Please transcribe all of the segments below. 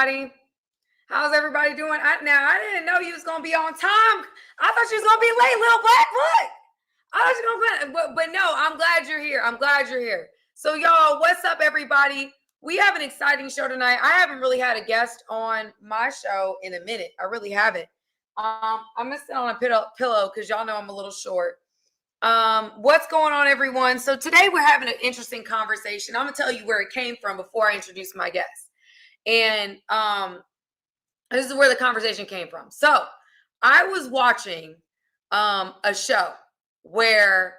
everybody? How's everybody doing? I didn't know you was gonna be on time. I thought you was gonna be late, little black boy. I thought you was gonna, but no, I'm glad you're here. I'm glad you're here. So y'all, what's up, everybody? We have an exciting show tonight. I haven't really had a guest on my show in a minute. I really haven't. I'm gonna sit on a pillow because y'all know I'm a little short. What's going on, everyone? So today we're having an interesting conversation. I'm gonna tell you where it came from before I introduce my guest. And this is where the conversation came from. So I was watching a show where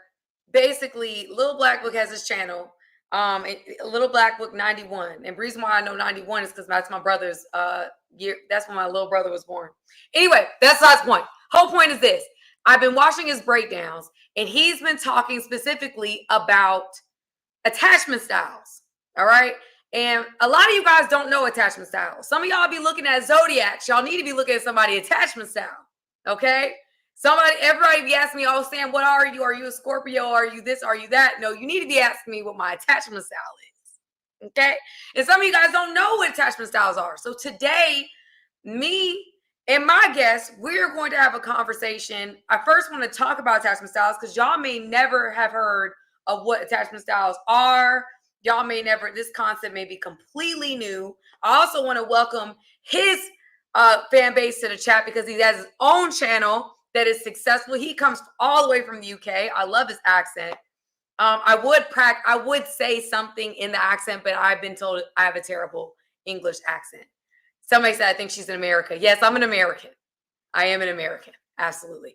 basically Little Black Book has his channel, Little Black Book 91. And the reason why I know 91 is because that's my brother's year. That's when my little brother was born. Anyway, that's not the point. Whole point is this. I've been watching his breakdowns, and he's been talking specifically about attachment styles. All right. And a lot of you guys don't know attachment styles. Some of y'all be looking at zodiacs. Y'all need to be looking at somebody's attachment style. Okay. Everybody be asking me, oh, Sam, what are you? Are you a Scorpio? Are you this? Are you that? No, you need to be asking me what my attachment style is. Okay. And some of you guys don't know what attachment styles are. So today, me and my guest, we're going to have a conversation. I first want to talk about attachment styles because y'all may never have heard of what attachment styles are. Y'all may never, this concept may be completely new. I also want to welcome his fan base to the chat because he has his own channel that is successful. He comes all the way from the UK. I love his accent. I would say something in the accent, but I've been told I have a terrible English accent. Somebody said I think she's an American. Yes, I'm an American. I am an American. Absolutely.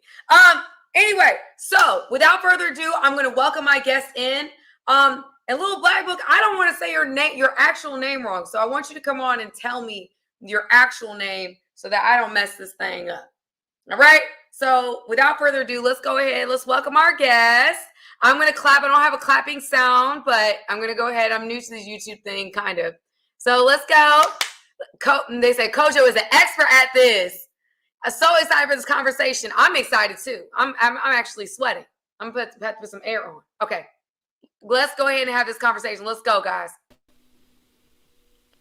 Anyway, so without further ado, I'm going to welcome my guest in. And Little Black Book, I don't want to say your actual name wrong. So I want you to come on and tell me your actual name so that I don't mess this thing up. All right. So without further ado, let's go ahead. Let's welcome our guest. I'm going to clap. I don't have a clapping sound, but I'm going to go ahead. I'm new to this YouTube thing, kind of. So let's go. They say Kojo is an expert at this. I'm so excited for this conversation. I'm excited too. I'm actually sweating. I'm going to put some air on. Okay. Let's go ahead and have this conversation. Let's go, guys.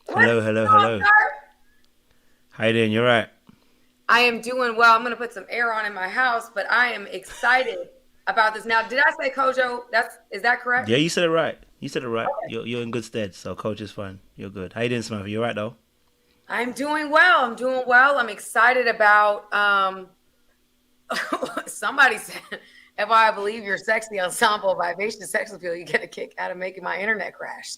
Hello. How you doing? You all right? I am doing well. I'm going to put some air on in my house, but I am excited about this. Now, did I say Kojo? Is that correct? Yeah, you said it right. Okay. You're in good stead, so Coach is fine. You're good. How you doing, Samantha? You all right, though? I'm doing well. I'm excited about somebody said, if I believe you're sexy ensemble vivacious sex appeal, you get a kick out of making my internet crash.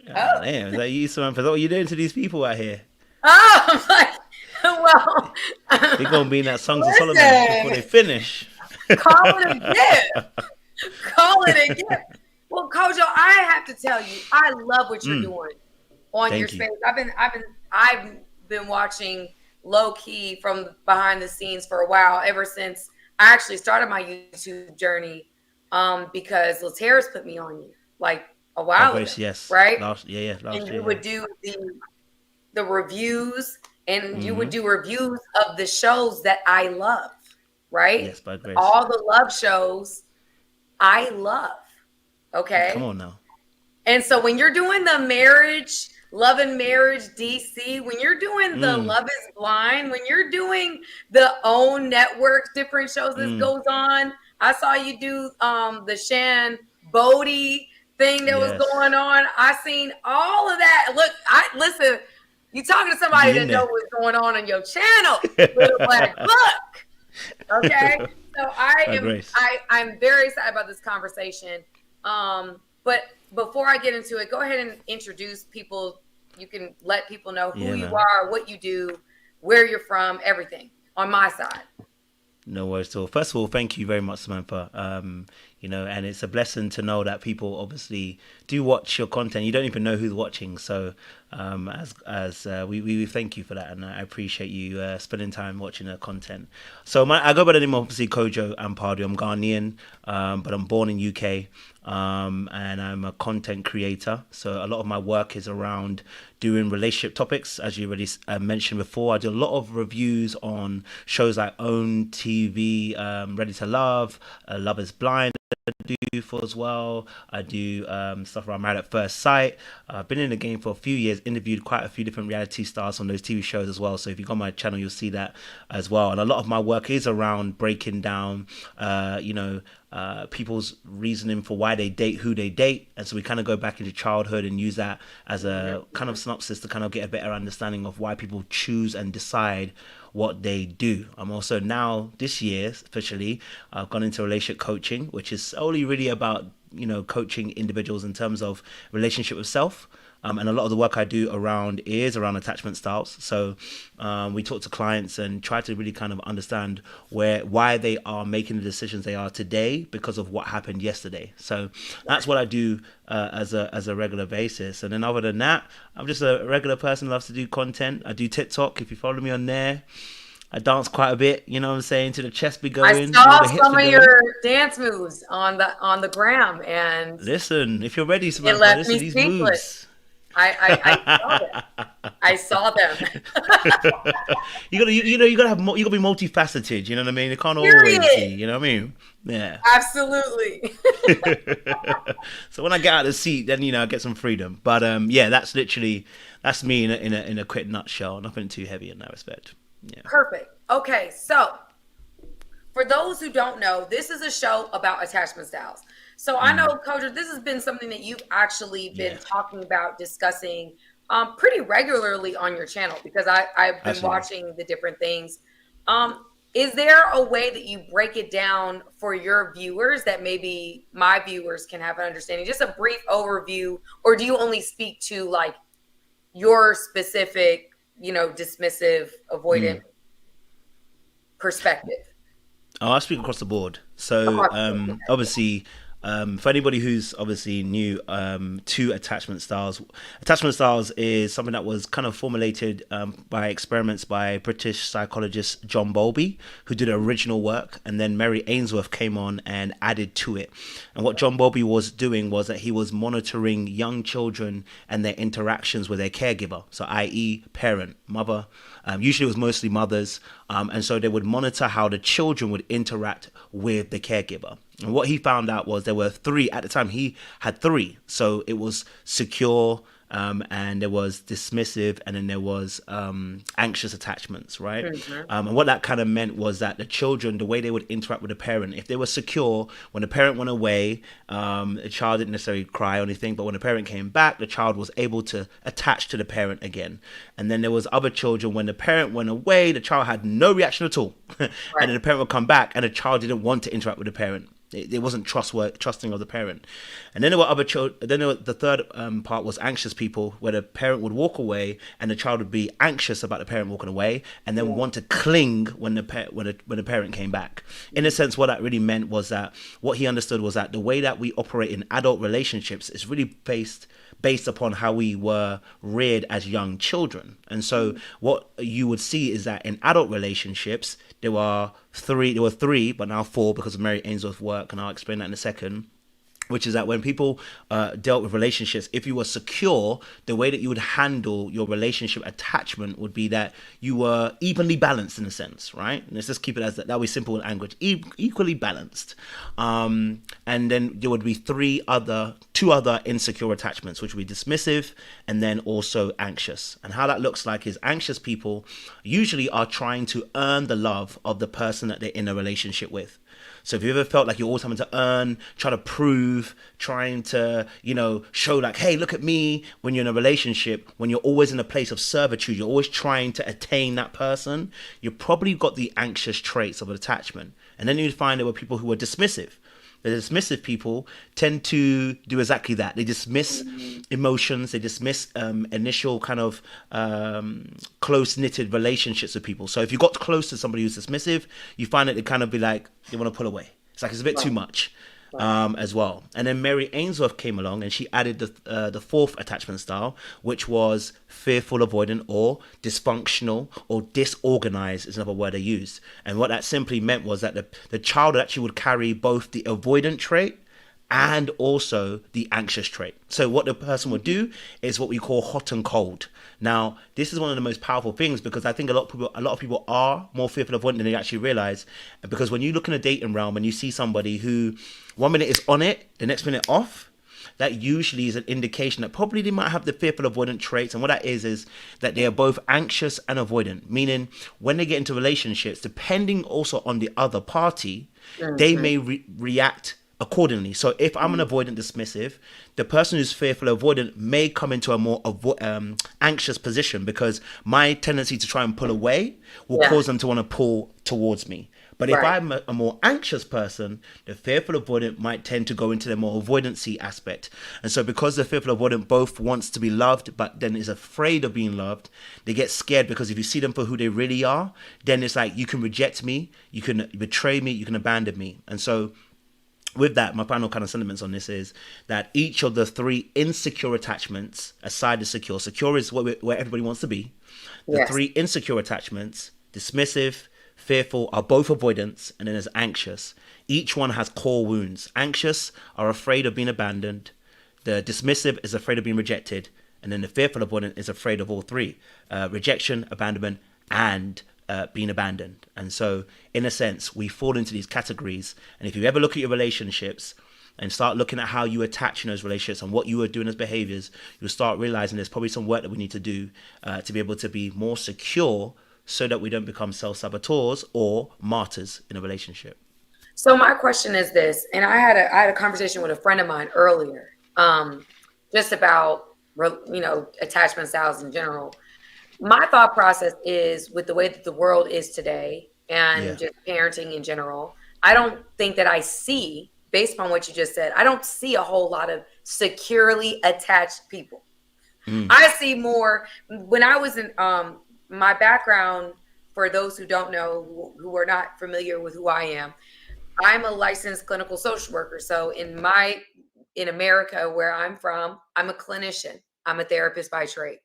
Damn, is that you, Samantha? What are you doing to these people out here? Oh, I'm like, well, they're gonna be in that Songs of Solomon before they finish. Call it a gift. Well, Kojo, I have to tell you, I love what you're doing on your stage. I've been watching low key from behind the scenes for a while, ever since I actually started my YouTube journey, because Laterra's put me on you like a while ago, yes, right? Last year. You would do the reviews, and you would do reviews of the shows that I love, right? Yes, by grace. All the love shows I love. Okay, come on now. And so when you're doing the Love and Marriage DC, when you're doing the Love is Blind, when you're doing the OWN network, different shows this goes on. I saw you do the Shan Bodie thing that was going on. I seen all of that. Look, listen, you talking to somebody that knows what's going on your channel, Little Black Book. Okay. So I'm very excited about this conversation. But before I get into it, go ahead and introduce people. You can let people know who you are, what you do, where you're from, everything on my side. No worries at all. First of all, thank you very much, Samantha. And it's a blessing to know that people obviously do watch your content. You don't even know who's watching. So we thank you for that. And I appreciate you spending time watching the content. So I go by the name of obviously Kojo Ampadu. I'm Ghanaian, but I'm born in UK. And I'm a content creator. So a lot of my work is around doing relationship topics, as you already mentioned before. I do a lot of reviews on shows like Own TV, Ready to Love, Love is Blind. I do for as well. I do stuff around Married at First Sight. I've been in the game for a few years, interviewed quite a few different reality stars on those TV shows as well. So if you go on my channel, you'll see that as well. And a lot of my work is around breaking down, people's reasoning for why they date who they date. And so we kind of go back into childhood and use that as a kind of synopsis to kind of get a better understanding of why people choose and decide what they do. I'm also now, this year, officially, I've gone into relationship coaching, which is solely really about, coaching individuals in terms of relationship with self. And a lot of the work I do is around attachment styles. So we talk to clients and try to really kind of understand why they are making the decisions they are today because of what happened yesterday. So that's what I do as a regular basis. And then other than that, I'm just a regular person who loves to do content. I do TikTok. If you follow me on there, I dance quite a bit, you know what I'm saying, to the chest be going. I saw some of your dance moves on the gram, and listen, if you're ready, Samantha, it left listen me these speechless. moves. I saw them. you gotta be multifaceted. You know what I mean? You can't always be. You know what I mean? Yeah. Absolutely. So when I get out of the seat, then I get some freedom. But that's me in a quick nutshell. Nothing too heavy in that respect. Yeah. Perfect. Okay, so for those who don't know, this is a show about attachment styles. So I know, Coach, this has been something that you've actually been talking about, discussing pretty regularly on your channel, because I've been watching the different things. Is there a way that you break it down for your viewers that maybe my viewers can have an understanding? Just a brief overview, or do you only speak to like your specific, dismissive, avoidant perspective? Oh, I speak across the board. So obviously, for anybody who's obviously new to attachment styles is something that was kind of formulated by experiments by British psychologist John Bowlby, who did original work, and then Mary Ainsworth came on and added to it. And what John Bowlby was doing was that he was monitoring young children and their interactions with their caregiver, so i.e. parent, mother. Usually it was mostly mothers, and so they would monitor how the children would interact with the caregiver. And what he found out was there were three. At the time, he had three. So it was secure, and there was dismissive, and then there was anxious attachments, right? And what that kind of meant was that the children, the way they would interact with the parent, if they were secure, when the parent went away, the child didn't necessarily cry or anything, but when the parent came back, the child was able to attach to the parent again. And then there was other children, when the parent went away, the child had no reaction at all. And then the parent would come back, and the child didn't want to interact with the parent. It wasn't trusting of the parent. And then there were other children. Then the third part was anxious people, where the parent would walk away and the child would be anxious about the parent walking away, and then want to cling when the parent came back. In a sense, what that really meant was that what he understood was that the way that we operate in adult relationships is really based upon how we were reared as young children. And so what you would see is that in adult relationships, there were three, but now four because of Mary Ainsworth's work, and I'll explain that in a second. Which is that when people dealt with relationships, if you were secure, the way that you would handle your relationship attachment would be that you were evenly balanced in a sense, right? Let's just keep it as that way, simple in language, equally balanced. And then there would be two other insecure attachments, which would be dismissive and then also anxious. And how that looks like is anxious people usually are trying to earn the love of the person that they're in a relationship with. So if you ever felt like you're always having to earn, try to prove, trying to, show like, hey, look at me, when you're in a relationship, when you're always in a place of servitude, you're always trying to attain that person, you've probably got the anxious traits of attachment. And then you'd find there were people who were dismissive. The dismissive people tend to do exactly that. They dismiss emotions. They dismiss initial kind of close-knitted relationships with people. So if you got close to somebody who's dismissive, you find that they kind of be like, they want to pull away. It's like it's a bit too much. As well. And then Mary Ainsworth came along and she added the fourth attachment style, which was fearful avoidant or dysfunctional or disorganized is another word I used. And what that simply meant was that the child actually would carry both the avoidant trait and also the anxious trait. So what the person would do is what we call hot and cold. Now, this is one of the most powerful things because I think a lot of people are more fearful of avoidant than they actually realize. Because when you look in a dating realm and you see somebody who 1 minute is on it, the next minute off, that usually is an indication that probably they might have the fearful avoidant traits. And what that is that they are both anxious and avoidant, meaning when they get into relationships, depending also on the other party, they may react accordingly. So if I'm an avoidant dismissive, the person who's fearful avoidant may come into a more anxious position because my tendency to try and pull away will cause them to want to pull towards me. But if I'm a more anxious person, the fearful avoidant might tend to go into the more avoidancy aspect. And so because the fearful avoidant both wants to be loved, but then is afraid of being loved, they get scared because if you see them for who they really are, then it's like, you can reject me, you can betray me, you can abandon me. And so with that, my final kind of sentiments on this is that each of the 3 insecure attachments, aside the secure is where everybody wants to be. The 3 insecure attachments, dismissive, fearful, are both avoidance, and then there's anxious. Each one has core wounds. Anxious are afraid of being abandoned. The dismissive is afraid of being rejected. And then the fearful avoidant is afraid of all 3. Rejection, abandonment, and being abandoned. And so, in a sense, we fall into these categories. And if you ever look at your relationships and start looking at how you attach in those relationships and what you are doing as behaviors, you'll start realizing there's probably some work that we need to do to be able to be more secure so that we don't become self-saboteurs or martyrs in a relationship. So my question is this, and I had a conversation with a friend of mine earlier, just about, attachment styles in general. My thought process is, with the way that the world is today and just parenting in general, I don't think that I see, based on what you just said, I don't see a whole lot of securely attached people. I see more, when I was in, my background, for those who don't know, who are not familiar with who I am, I'm a licensed clinical social worker. So in America, where I'm from, I'm a clinician. I'm a therapist by trade.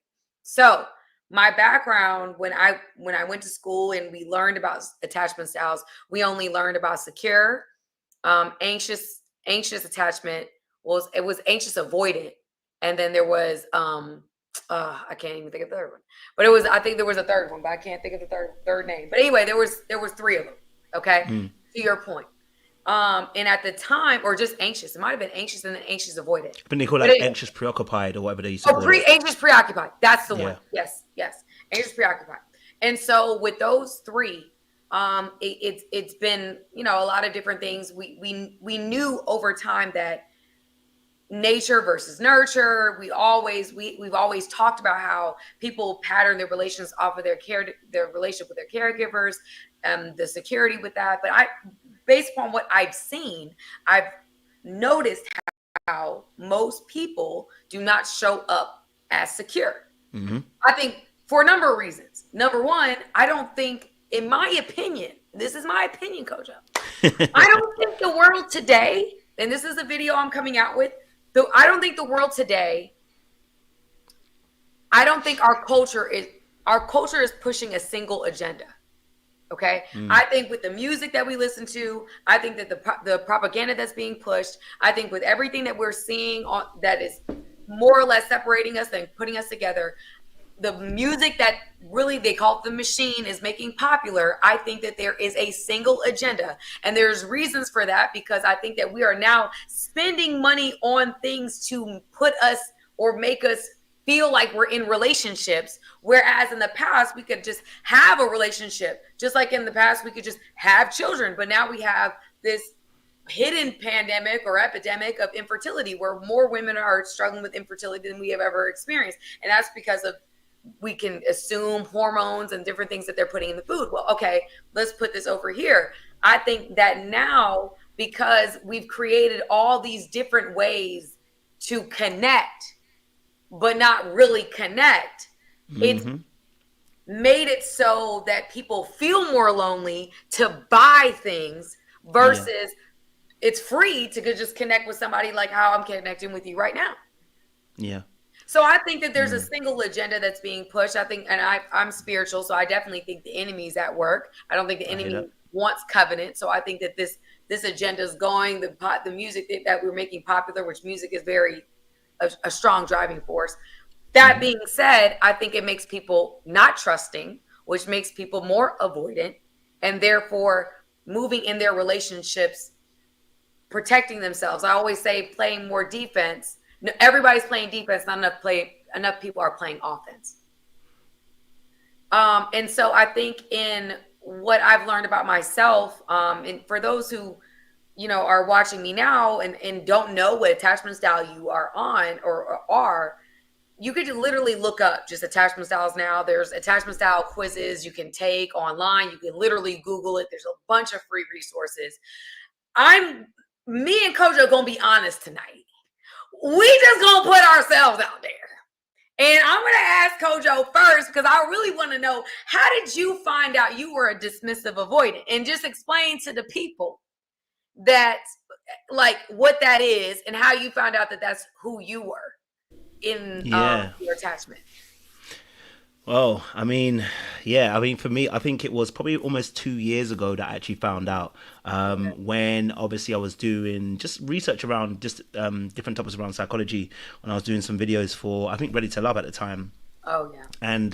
So my background, when I went to school and we learned about attachment styles, we only learned about secure, anxious attachment. It was anxious avoidant, and then there was I can't even think of the third one. But I think there was a third one, but I can't think of the third name. But anyway, there was 3 of them. Okay. To your point. And at the time, or just anxious, it might have been anxious and then anxious avoidant. But they call that anxious preoccupied or whatever they used to call it. Anxious preoccupied. That's the one. Yes. Anxious preoccupied. And so with those 3, it's been, a lot of different things. We knew over time that nature versus nurture. We've always talked about how people pattern their relations off of their relationship with their caregivers, the security with that. But based upon what I've seen, I've noticed how most people do not show up as secure. I think for a number of reasons. Number one, I don't think, in my opinion, this is my opinion, Kojo, I don't think the world today, and this is a video I'm coming out with, I don't think the world today, I don't think our culture is pushing a single agenda. Okay. I think with the music that we listen to, I think that the propaganda that's being pushed, I think with everything that we're seeing that is more or less separating us and putting us together, the music that really they call it the machine is making popular, I think that there is a single agenda. And there's reasons for that, because I think that we are now spending money on things to put us or make us feel like we're in relationships. Whereas in the past, we could just have a relationship. Just like in the past, we could just have children. But now we have this hidden pandemic or epidemic of infertility, where more women are struggling with infertility than we have ever experienced. And that's because of, we can assume, hormones and different things that they're putting in the food. Well, okay, let's put this over here. I think that now, because we've created all these different ways to connect, but not really connect, it's made it so that people feel more lonely to buy things versus it's free to just connect with somebody like how I'm connecting with you right now. Yeah. So I think that there's a single agenda that's being pushed. I think, and I'm spiritual, so I definitely think the enemy's at work. I don't think the enemy wants covenant. So I think that this agenda is going, the music that we're making popular, which music is very a strong driving force. That being said, I think it makes people not trusting, which makes people more avoidant, and therefore moving in their relationships, protecting themselves. I always say playing more defense. Everybody's playing defense, not enough people are playing offense. And so I think in what I've learned about myself, and for those who, are watching me now and don't know what attachment style you are on or are, you could literally look up just attachment styles now. There's attachment style quizzes you can take online. You can literally Google it. There's a bunch of free resources. Me and Coach are going to be honest tonight. We just going to put ourselves out there. And I'm going to ask Kojo first because I really want to know, how did you find out you were a dismissive avoidant? And just explain to the people that, like, what that is and how you found out that that's who you were in your attachment. Well, for me, I think it was probably almost 2 years ago that I actually found out, when obviously I was doing just research around just different topics around psychology, when I was doing some videos for, I think, Ready to Love at the time. Oh, yeah. And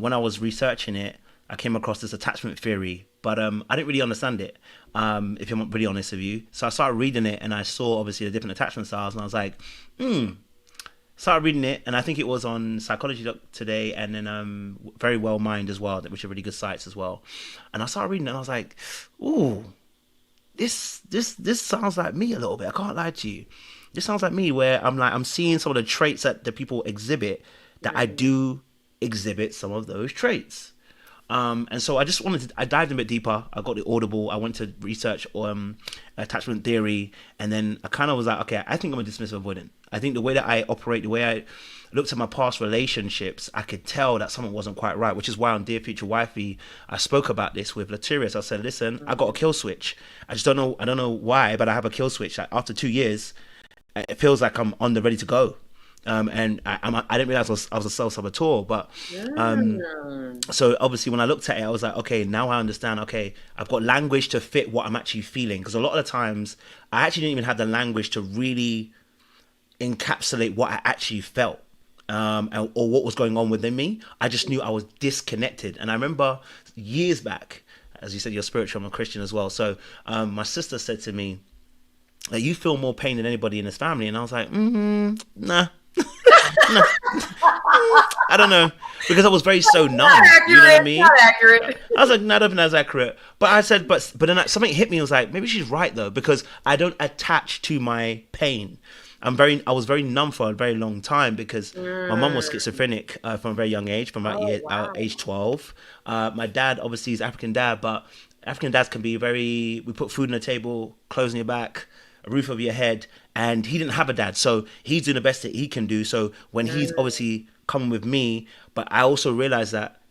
when I was researching it, I came across this attachment theory, but I didn't really understand it, if I'm really honest with you. So I started reading it and I saw obviously the different attachment styles and I was like, started reading it, and I think it was on Psychology Today and then Very Well Mind as well, which are really good sites as well. And I started reading it and I was like, ooh, this sounds like me a little bit. I can't lie to you. This sounds like me, where I'm seeing some of the traits that the people exhibit, that I do exhibit some of those traits. And so I dived a bit deeper. I got the Audible. I went to research attachment theory, and then I kind of was like, okay, I think I'm a dismissive avoidant. I think the way that I operate, the way I looked at my past relationships, I could tell that something wasn't quite right, which is why on Dear Future Wifey, I spoke about this with Latirius. I said, listen, I got a kill switch. I don't know why, but I have a kill switch. Like, after 2 years, it feels like I'm on the ready to go. And I didn't realize I was a self-saboteur, but so obviously when I looked at it, I was like, okay, now I understand. Okay, I've got language to fit what I'm actually feeling, because a lot of the times I actually didn't even have the language to really encapsulate what I actually felt, or what was going on within me. I just knew I was disconnected. And I remember years back, as you said, you're spiritual, I'm a Christian as well. So my sister said to me, you feel more pain than anybody in this family. And I was like, nah. No. I don't know, because I was so numb. You know what I mean? Not accurate. I was like, not even as accurate. But I said, but then something hit me. I was like, maybe she's right though, because I don't attach to my pain. I was very numb for a very long time, because my mum was schizophrenic from a very young age, from about age 12. My dad obviously is African dad, but African dads can be we put food on the table, clothes on your back, a roof over your head, and he didn't have a dad, so he's doing the best that he can do. So when he's obviously coming with me, but I also realized that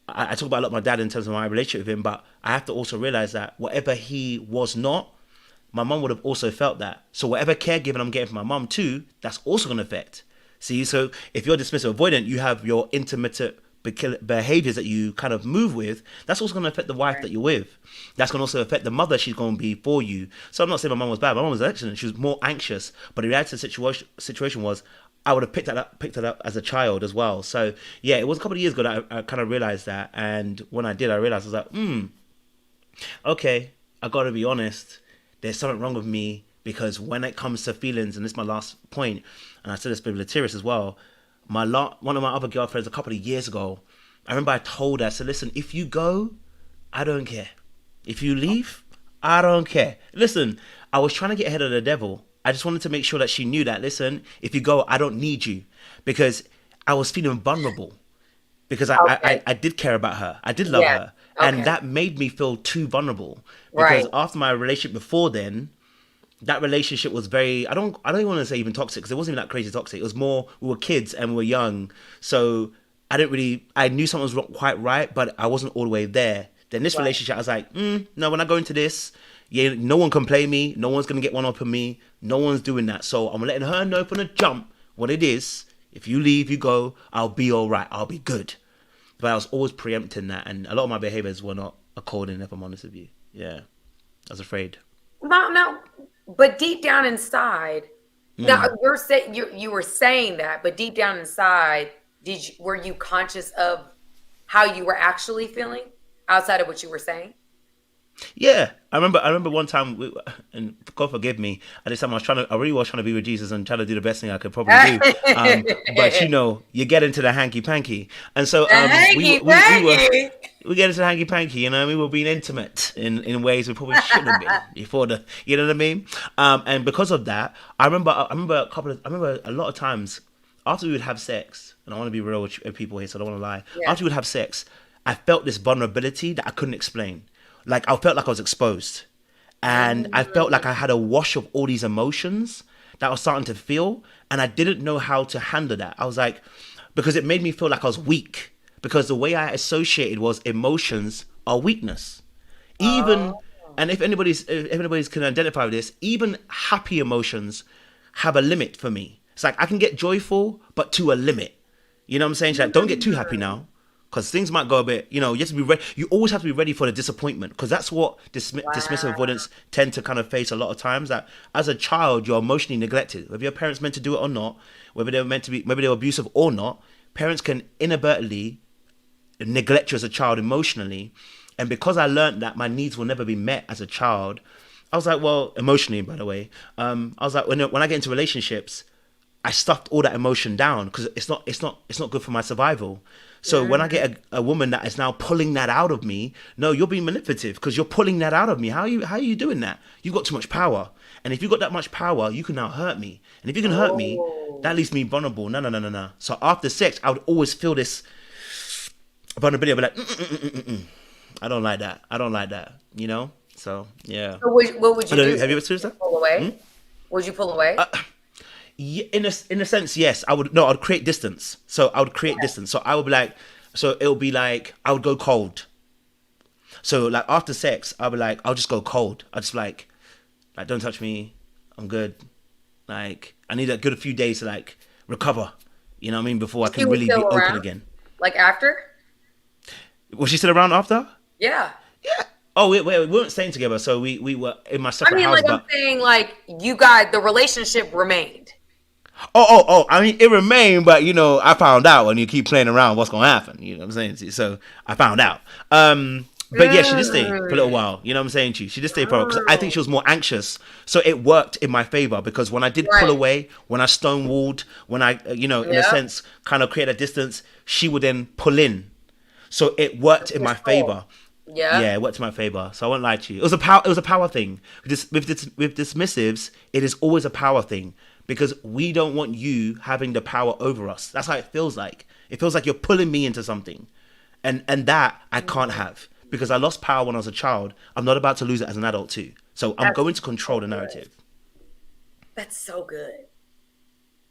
I talk about a lot of my dad in terms of my relationship with him, but I have to also realize that whatever he was not, my mum would have also felt that. So whatever caregiving I'm getting from my mum too, that's also going to affect. See, so if you're dismissive avoidant, you have your intermittent behaviors that you kind of move with. That's also going to affect the wife that you're with. That's going to also affect the mother she's going to be for you. So I'm not saying my mum was bad. My mum was excellent. She was more anxious, but the reality of the situation was, I would have picked it up as a child as well. So yeah, it was a couple of years ago that I kind of realized that. And when I did, I realized, I was like, okay, I got to be honest. There's something wrong with me, because when it comes to feelings, and this is my last point, and I said this with Latirius as well, one of my other girlfriends a couple of years ago, I remember I told her, I said, listen, if you go, I don't care. If you leave, I don't care. Listen, I was trying to get ahead of the devil. I just wanted to make sure that she knew that, listen, if you go, I don't need you. Because I was feeling vulnerable. Because I did care about her. I did love her. Okay. And that made me feel too vulnerable. Because after my relationship before then, that relationship was very, I don't even want to say even toxic, because it wasn't even that crazy toxic. It was more, we were kids and we were young. So I knew something was not quite right, but I wasn't all the way there. Then this relationship, I was like, no, when I go into this, yeah, no one can play me. No one's going to get one up on me. No one's doing that. So I'm letting her know from the jump what it is. If you leave, you go, I'll be all right. I'll be good. But I was always preempting that. And a lot of my behaviors were not according, if I'm honest with you. Yeah. I was afraid. No, but deep down inside, Now you're saying you were saying that, but deep down inside, were you conscious of how you were actually feeling outside of what you were saying? Yeah, I remember one time, and God forgive me. At this time, I really was trying to be with Jesus and trying to do the best thing I could probably do. But you get into the hanky panky, and so Hanky panky. we get into the hanky panky, we were being intimate in ways we probably shouldn't have been before the, you know what I mean? And because of that, I remember a lot of times after we would have sex, and I want to be real with people here, so I don't want to lie. Yeah. After we would have sex, I felt this vulnerability that I couldn't explain. Like I felt like I was exposed, and I felt like I had a wash of all these emotions that I was starting to feel, and I didn't know how to handle that. I was like, because it made me feel like I was weak, because the way I associated was emotions are weakness. Even, and if anybody's can identify with this, even happy emotions have a limit for me. It's like I can get joyful, but to a limit. You know what I'm saying? It's like, don't get too happy now, because things might go a bit, you have to be ready. You always have to be ready for the disappointment, because that's what dismissive avoidance tend to kind of face a lot of times. That as a child, you're emotionally neglected. Whether your parents meant to do it or not, whether they were meant to be, maybe they were abusive or not, parents can inadvertently neglect you as a child emotionally. And because I learned that my needs will never be met as a child, I was like, well, emotionally, by the way, I was like, when I get into relationships, I stuffed all that emotion down because it's not good for my survival. So when I get a woman that is now pulling that out of me, no, you're being manipulative because you're pulling that out of me. How are you doing that? You've got too much power. And if you've got that much power, you can now hurt me. And if you can hurt me, that leaves me vulnerable. No. So after sex, I would always feel this vulnerability. I'd be like, I don't like that. So, yeah. So what would you do? Have you ever experienced that? Pull away? Would you pull away? Yeah, in a sense, yes. I'd create distance. So I would create distance. So I would be like, so it would be like, I would go cold. So like after sex, I'll be like, I'll just go cold. I just like, don't touch me. I'm good. Like, I need a good few days to like recover. You know what I mean? Before I can really be open again. Like after? Was she still around after? Yeah. Yeah. Oh, we weren't staying together. So we were in my separate house. I'm saying like you guys, the relationship remained. Oh, I mean, it remained, but, I found out when you keep playing around what's going to happen. You know what I'm saying? So I found out. But yeah, she did stay for a little while. You know what I'm saying to you? She did stay for a while because I think she was more anxious. So it worked in my favor because when I did pull away, when I stonewalled, when I, in a sense, kind of create a distance, she would then pull in. So it worked in my favor. Yeah, it worked in my favor. So I won't lie to you. It was a power thing. With dismissives, it is always a power thing. Because we don't want you having the power over us. That's how it feels like. It feels like you're pulling me into something. And that I can't have. Because I lost power when I was a child. I'm not about to lose it as an adult too. So I'm going to control the narrative. That's so good.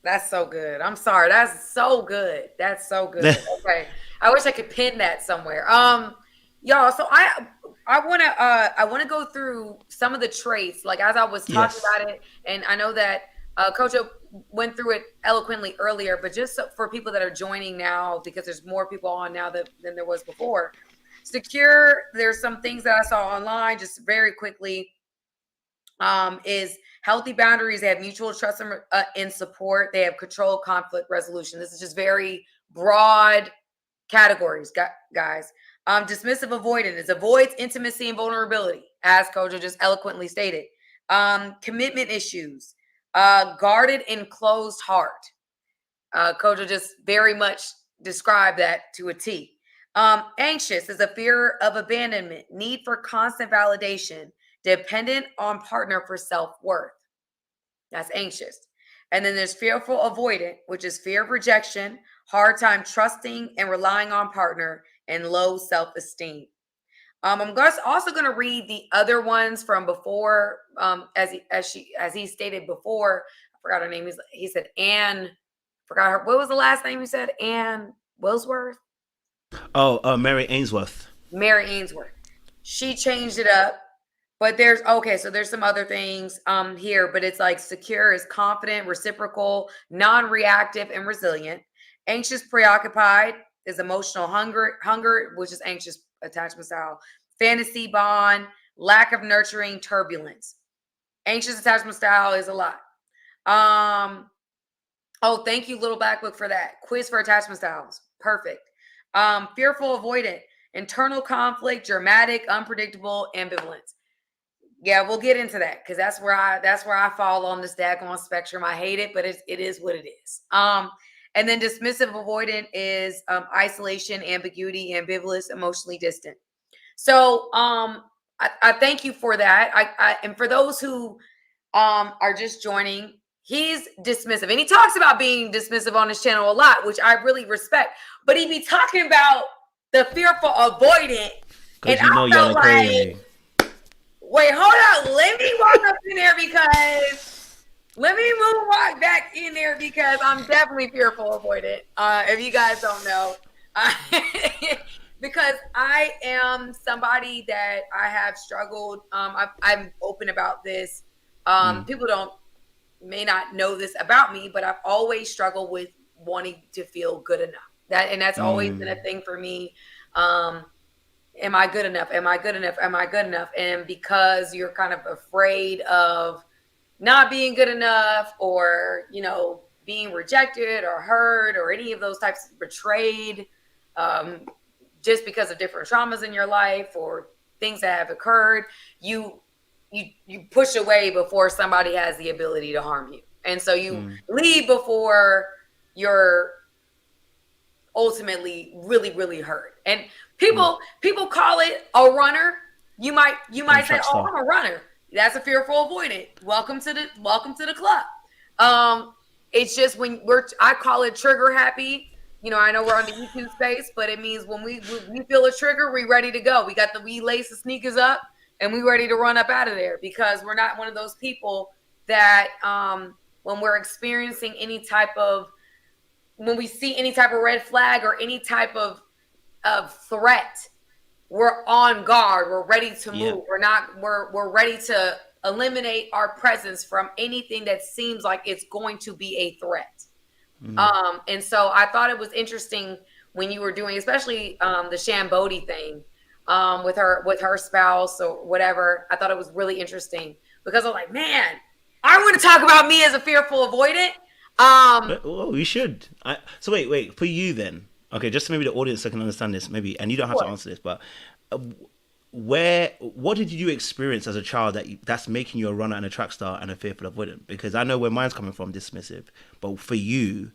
That's so good. I'm sorry. That's so good. That's so good. Okay. I wish I could pin that somewhere. Y'all, so I wanna go through some of the traits, like as I was talking about it, and I know that Coach went through it eloquently earlier, but just for people that are joining now, because there's more people on now than there was before. Secure, there's some things that I saw online just very quickly. Is healthy boundaries. They have mutual trust and support. They have control, conflict resolution. This is just very broad categories, guys. Dismissive avoidant is avoids intimacy and vulnerability, as Kojo just eloquently stated. Commitment issues. Guarded and closed heart. Kojo just very much described that to a T. Anxious is a fear of abandonment, need for constant validation, dependent on partner for self-worth. That's anxious. And then there's fearful avoidant, which is fear of rejection, hard time trusting and relying on partner, and low self-esteem. I'm also going to read the other ones from before, as he stated before. I forgot her name. He said Anne. Forgot her. What was the last name he said? Anne Willsworth. Oh, Mary Ainsworth. Mary Ainsworth. She changed it up. But there's some other things here, but it's like secure is confident, reciprocal, non-reactive, and resilient. Anxious, preoccupied is emotional hunger, which is anxious attachment style. Fantasy bond, lack of nurturing, turbulence. Anxious attachment style is a lot. Oh, thank you, Little Black Book, for that. Quiz for attachment styles. Perfect. Fearful, avoidant, internal conflict, dramatic, unpredictable, ambivalence. Yeah, we'll get into that because that's where I fall on this daggone spectrum. I hate it, but it is what it is. And then dismissive, avoidant is isolation, ambiguity, ambivalence, emotionally distant. So I thank you for that. And for those who are just joining, he's dismissive, and he talks about being dismissive on his channel a lot, which I really respect. But he be talking about the fearful, avoidant, and I felt like, crazy. Wait, hold up. Let me walk up in there because let me walk back in there because I'm definitely fearful avoidant. If you guys don't know, because I am somebody that I have struggled. I'm open about this. People may not know this about me, but I've always struggled with wanting to feel good enough. That's always been a thing for me. Am I good enough? Am I good enough? Am I good enough? And because you're kind of afraid of not being good enough, or, being rejected or hurt or any of those types, betrayed, just because of different traumas in your life or things that have occurred, you push away before somebody has the ability to harm you. And so you leave before you're ultimately really, really hurt. And people call it a runner. You might say, "Oh, I'm a runner." That's a fearful avoidant. Welcome to the club. It's just when I call it trigger happy. I know we're on the YouTube space, but it means when we feel a trigger, we ready to go. We lace the sneakers up and we ready to run up out of there, because we're not one of those people that when we're experiencing when we see any type of red flag or any type of threat, we're on guard. We're ready to move. We're ready to eliminate our presence from anything that seems like it's going to be a threat. And so I thought it was interesting when you were doing, especially the Shambodi thing with her spouse or whatever. I thought it was really interesting because I'm like, man, I want to talk about me as a fearful avoidant. Well, we should. So wait, for you then. Okay, just so maybe the audience can understand this, maybe, and you don't have to answer this, but what did you experience as a child that's making you a runner and a track star and a fearful avoidant? Because I know where mine's coming from, dismissive, but for you,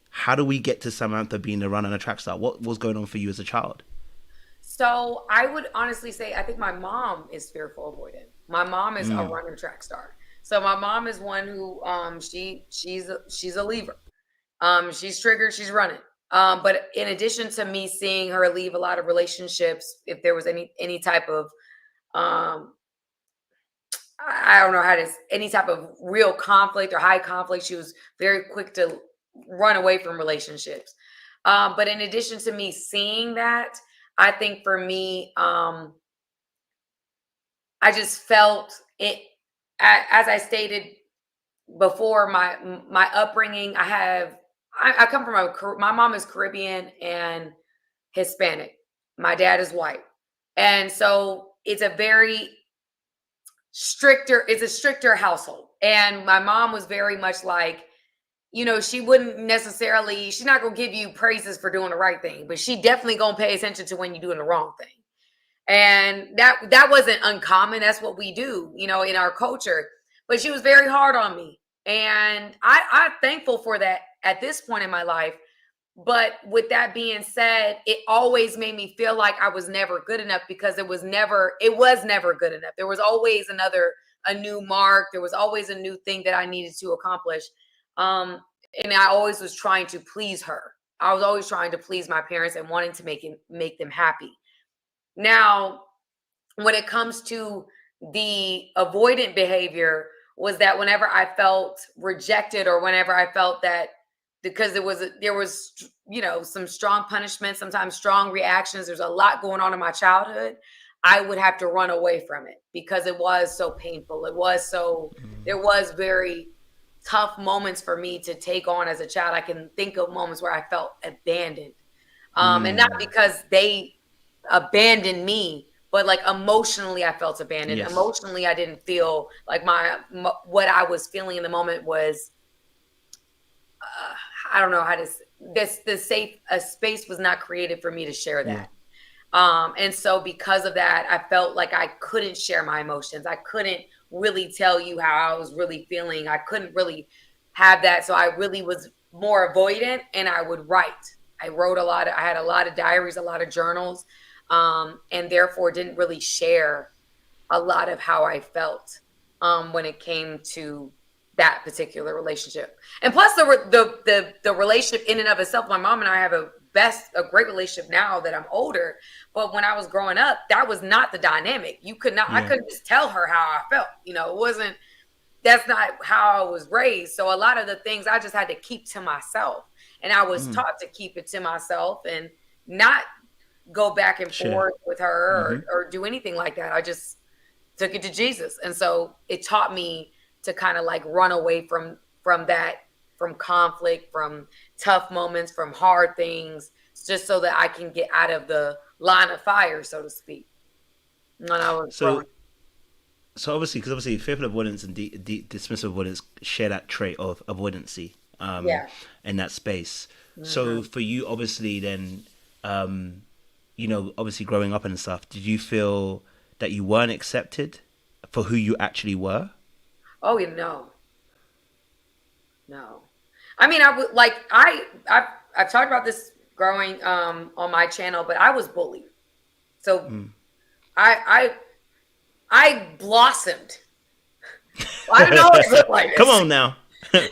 how do we get to Samantha being a runner and a track star? What was going on for you as a child? So I would honestly say I think my mom is fearful avoidant. My mom is a runner track star. So my mom is one who she's a leaver. She's triggered, she's running. But in addition to me seeing her leave a lot of relationships, if there was any type of I don't know any type of real conflict or high conflict, she was very quick to run away from relationships. But in addition to me seeing that, I think for me, I just felt it, as I stated before, my upbringing. I come from my mom is Caribbean and Hispanic. My dad is white. And so it's a stricter household. And my mom was very much like, she wouldn't necessarily, she's not going to give you praises for doing the right thing, but she definitely going to pay attention to when you're doing the wrong thing. And that wasn't uncommon. That's what we do, in our culture. But she was very hard on me. And I'm thankful for that at this point in my life. But with that being said, it always made me feel like I was never good enough, because it was never good enough. There was always a new mark. There was always a new thing that I needed to accomplish. And I always was trying to please her. I was always trying to please my parents and wanting to make them happy. Now, when it comes to the avoidant behavior, was that whenever I felt rejected, or whenever I felt that, because there was some strong punishment, sometimes strong reactions, there's a lot going on in my childhood, I would have to run away from it because it was so painful. There was very tough moments for me to take on as a child. I can think of moments where I felt abandoned. And not because they abandoned me, but like emotionally I felt abandoned. Yes. Emotionally I didn't feel like what I was feeling in the moment was I don't know how to the safe a space was not created for me to share that. And so because of that, I felt like I couldn't share my emotions. I couldn't really tell you how I was really feeling. I couldn't really have that. So I really was more avoidant, and I would write. I had a lot of diaries, a lot of journals, and therefore didn't really share a lot of how I felt when it came to that particular relationship. And plus the relationship in and of itself, my mom and I have a great relationship now that I'm older. But when I was growing up, that was not the dynamic. You could not, I couldn't just tell her how I felt. That's not how I was raised. So a lot of the things I just had to keep to myself. And I was taught to keep it to myself and not go back and forth with her or do anything like that. I just took it to Jesus. And so it taught me to kind of like run away from that, from conflict, from tough moments, from hard things, just so that I can get out of the line of fire, so to speak. So obviously fearful avoidance and dismissive avoidance share that trait of avoidancy in that space. So for you, obviously then, obviously growing up and stuff, did you feel that you weren't accepted for who you actually were? Oh, no. I mean, I've talked about this growing on my channel, but I was bullied. So I blossomed. Well, I don't know what it looked like. Come on now. The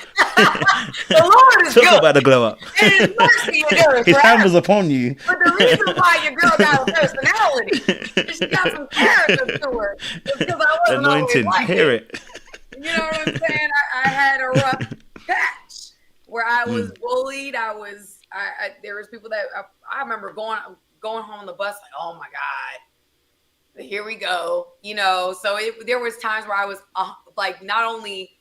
Lord is Talk good. about the glow up. And His mercy endures His hand forever. was upon you. But the reason why your girl got a personality is she got some character to her. It's because I wasn't always Anointed, like hear it. You know what I'm saying? I had a rough patch where I was bullied. There was people that I remember going home on the bus like, oh my God, here we go. So there was times where I was like, not only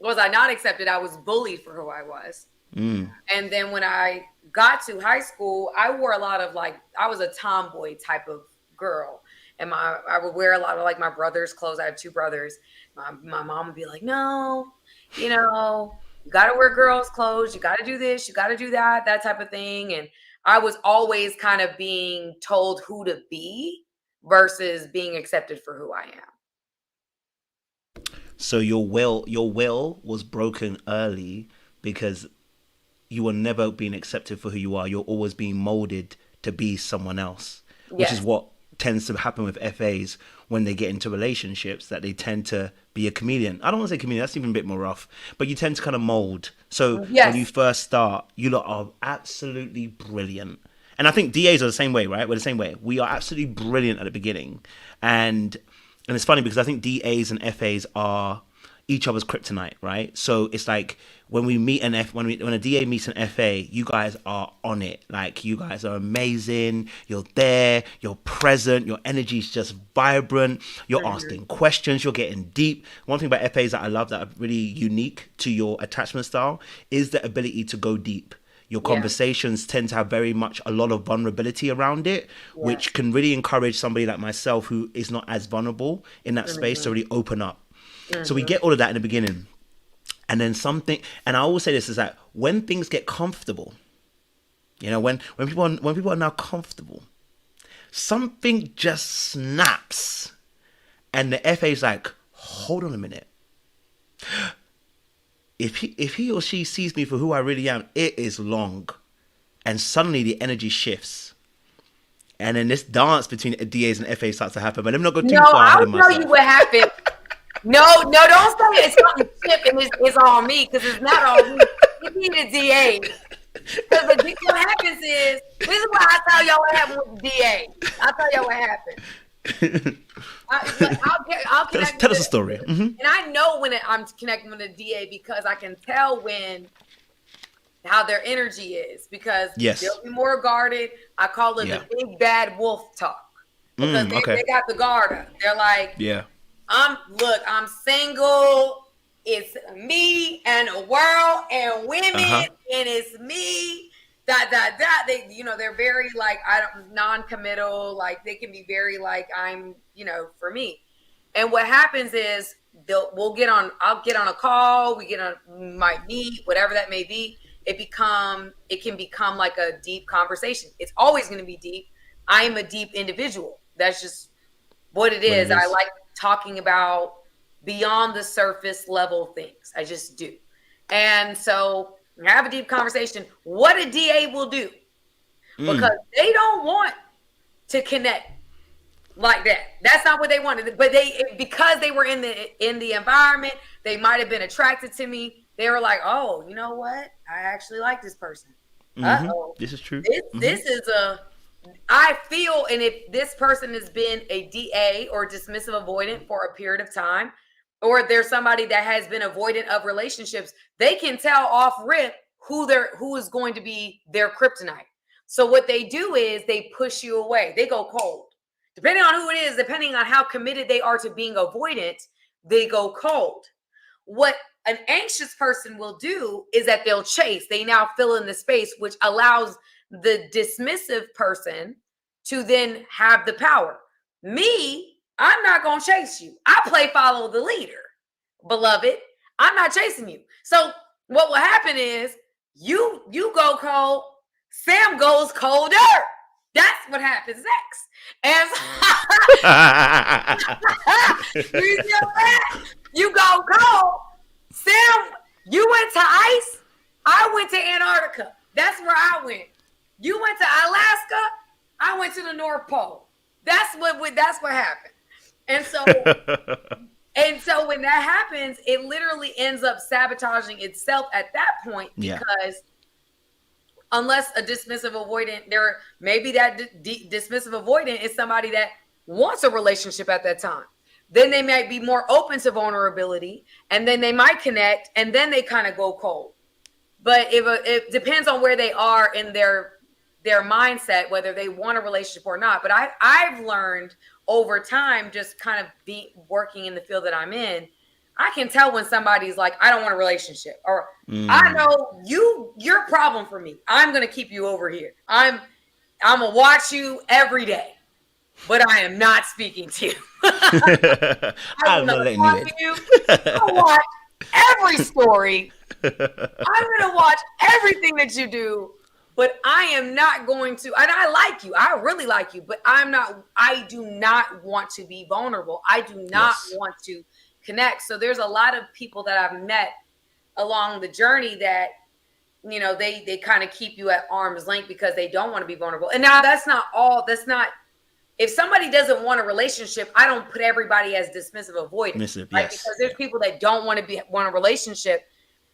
was I not accepted, I was bullied for who I was. And then when I got to high school, I wore a lot of I was a tomboy type of girl. And I would wear a lot of my brother's clothes. I have two brothers. My mom would be like, no, you got to wear girls' clothes. You got to do this. You got to do that type of thing. And I was always kind of being told who to be versus being accepted for who I am. So your will was broken early because you were never being accepted for who you are. You're always being molded to be someone else, which is what tends to happen with FAs when they get into relationships, that they tend to be a chameleon. I don't want to say chameleon, that's even a bit more rough, but you tend to kind of mold. So when you first start, you lot are absolutely brilliant. And I think DAs are the same way, right? We're the same way. We are absolutely brilliant at the beginning. And it's funny because I think DAs and FAs are each other's kryptonite, right? So it's like when we meet when a DA meets an FA, you guys are on it. Like, you guys are amazing. You're there. You're present. Your energy is just vibrant. You're asking questions. You're getting deep. One thing about FAs that I love that are really unique to your attachment style is the ability to go deep. Your conversations tend to have very much a lot of vulnerability around it, which can really encourage somebody like myself who is not as vulnerable in that space to really open up. So we get all of that in the beginning. And then and I always say this, is that when things get comfortable, when people are now comfortable, something just snaps. And the FA is like, hold on a minute. If he or she sees me for who I really am, it is long. And suddenly the energy shifts. And then this dance between DAs and FAs starts to happen. But let me not go too far ahead of myself. I'll tell you what happened. No, don't say it's something chip and it's on me, because it's not on me. You need a DA. Because what happens is, this is why I tell y'all what happened with the DA. I'll tell y'all what happened. I'll tell us a story. And I know when I'm connecting with a DA because I can tell how their energy is, because they'll be more guarded. I call it the big bad wolf talk, because they got the guard up. They're like, I'm single. It's me and the world and women, and it's me. They, they're very like, I don't, non-committal. Like they can be very like, I'm, for me. And what happens is I'll get on a call. Might meet, whatever that may be. It can become like a deep conversation. It's always going to be deep. I am a deep individual. That's just what it is. I like talking about beyond the surface level things. I just do. And so have a deep conversation. What a DA will do, because they don't want to connect like that. That's not what they wanted. But because they were in the environment, they might have been attracted to me. They were like, oh, you know what? I actually like this person. Uh-oh. This is true. This is I feel, and if this person has been a DA or dismissive avoidant for a period of time, or if there's somebody that has been avoidant of relationships, they can tell off rip who is going to be their kryptonite. So what they do is they push you away. They go cold. Depending on who it is, depending on how committed they are to being avoidant, they go cold. What an anxious person will do is that they'll chase. They now fill in the space, which allows the dismissive person to then have the power. Me, I'm not going to chase you. I play follow the leader, beloved. I'm not chasing you. So what will happen is you go cold, Sam goes colder. That's what happens next. And you go cold. Sam, you went to ice. I went to Antarctica. That's where I went. You went to Alaska. I went to the North Pole. That's what happened. And so when that happens, it literally ends up sabotaging itself at that point, because unless a dismissive avoidant, maybe that dismissive avoidant is somebody that wants a relationship at that time. Then they might be more open to vulnerability, and then they might connect, and then they kind of go cold. But it depends on where they are in their mindset, whether they want a relationship or not. But I've learned over time, just kind of working in the field that I'm in, I can tell when somebody's like, I don't want a relationship, or I know you're a problem for me. I'm going to keep you over here. I'm going to watch you every day, but I am not speaking to you. I'm not letting you in. I'll watch every story. I'm going to watch everything that you do, but I am not going to, and I like you. I really like you, but I do not want to be vulnerable. I do not want to connect. So there's a lot of people that I've met along the journey that, they kind of keep you at arm's length because they don't want to be vulnerable. And now if somebody doesn't want a relationship, I don't put everybody as dismissive avoidant. Right? Because there's people that don't want a relationship,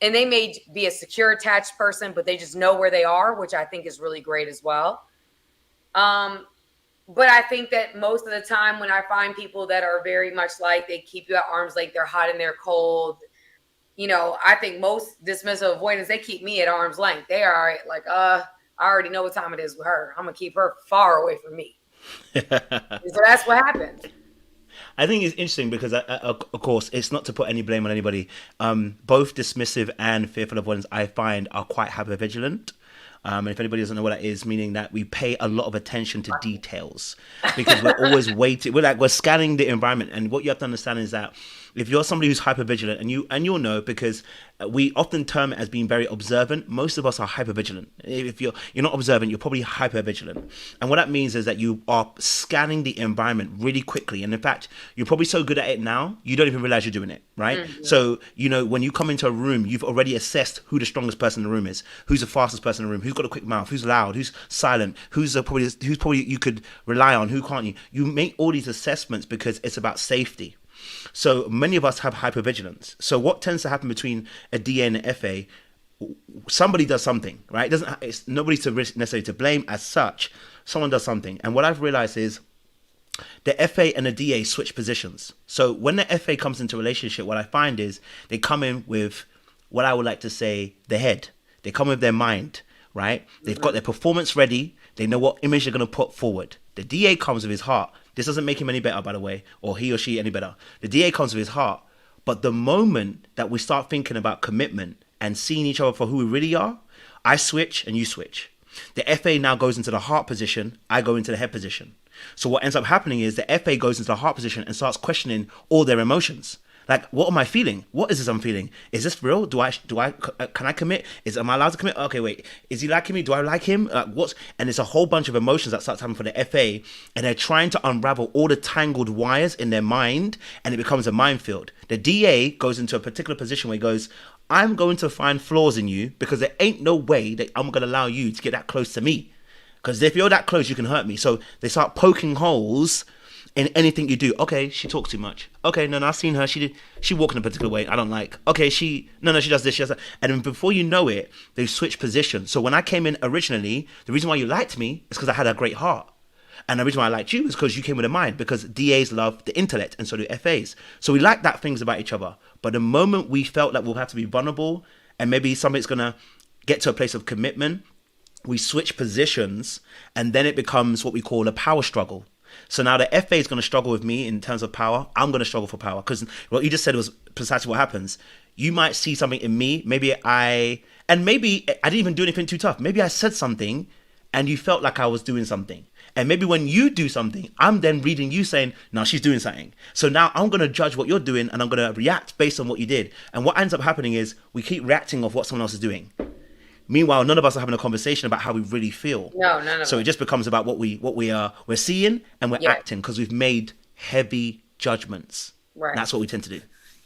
and they may be a secure attached person, but they just know where they are, which I think is really great as well. But I think that most of the time when I find people that are very much like, they keep you at arm's length, they're hot and they're cold, I think most dismissive avoidants, they keep me at arm's length. They are like, I already know what time it is with her. I'm going to keep her far away from me. So that's what happens. I think it's interesting because, of course, it's not to put any blame on anybody. Both dismissive and fearful avoidance, I find, are quite hypervigilant. And if anybody doesn't know what that is, meaning that we pay a lot of attention to details because we're always waiting. We're scanning the environment. And what you have to understand is that if you're somebody who's hypervigilant, and you'll know, because we often term it as being very observant. Most of us are hypervigilant. If you're not observant, you're probably hypervigilant. And what that means is that you are scanning the environment really quickly. And in fact, you're probably so good at it now, you don't even realize you're doing it, right? Mm-hmm. So, when you come into a room, you've already assessed who the strongest person in the room is, who's the fastest person in the room, who's got a quick mouth, who's loud, who's silent, who's probably you could rely on, who can't you? You make all these assessments because it's about safety. So many of us have hypervigilance. So what tends to happen between a DA and an FA? Somebody does something, right? It's nobody necessarily to blame as such. Someone does something. And what I've realized is the FA and the DA switch positions. So when the FA comes into a relationship, what I find is they come in with what I would like to say the head. They come with their mind, right? They've got their performance ready. They know what image they're going to put forward. The DA comes with his heart. This doesn't make him any better, by the way, or he or she any better. The DA comes with his heart. But the moment that we start thinking about commitment and seeing each other for who we really are, I switch and you switch. The FA now goes into the heart position. I go into the head position. So what ends up happening is the FA goes into the heart position and starts questioning all their emotions. Like, what am I feeling? What is this I'm feeling? Is this real? Can I commit? Am I allowed to commit? Okay, wait. Is he liking me? Do I like him? And it's a whole bunch of emotions that starts happening for the FA, and they're trying to unravel all the tangled wires in their mind, and it becomes a minefield. The DA goes into a particular position where he goes, I'm going to find flaws in you because there ain't no way that I'm going to allow you to get that close to me. Because if you're that close, you can hurt me. So they start poking holes in anything you do. Okay, she talks too much. Okay, no, I've seen her. She walks in a particular way I don't like. Okay, she does this, she does that. And then before you know it, they switch positions. So when I came in originally, the reason why you liked me is because I had a great heart. And the reason why I liked you is because you came with a mind, because DAs love the intellect and so do FAs. So we like that things about each other. But the moment we felt that we'll have to be vulnerable and maybe somebody's going to get to a place of commitment, we switch positions, and then it becomes what we call a power struggle. So now the FA is going to struggle with me in terms of power. I'm going to struggle for power, because what you just said was precisely what happens. You might see something in me. Maybe I didn't even do anything too tough. Maybe I said something and you felt like I was doing something. And maybe when you do something, I'm then reading you saying, no, she's doing something. So now I'm going to judge what you're doing, and I'm going to react based on what you did. And what ends up happening is we keep reacting off what someone else is doing. Meanwhile, none of us are having a conversation about how we really feel. No, none of us. So it just becomes about what we're seeing, and we're acting because we've made heavy judgments. Right. And that's what we tend to do.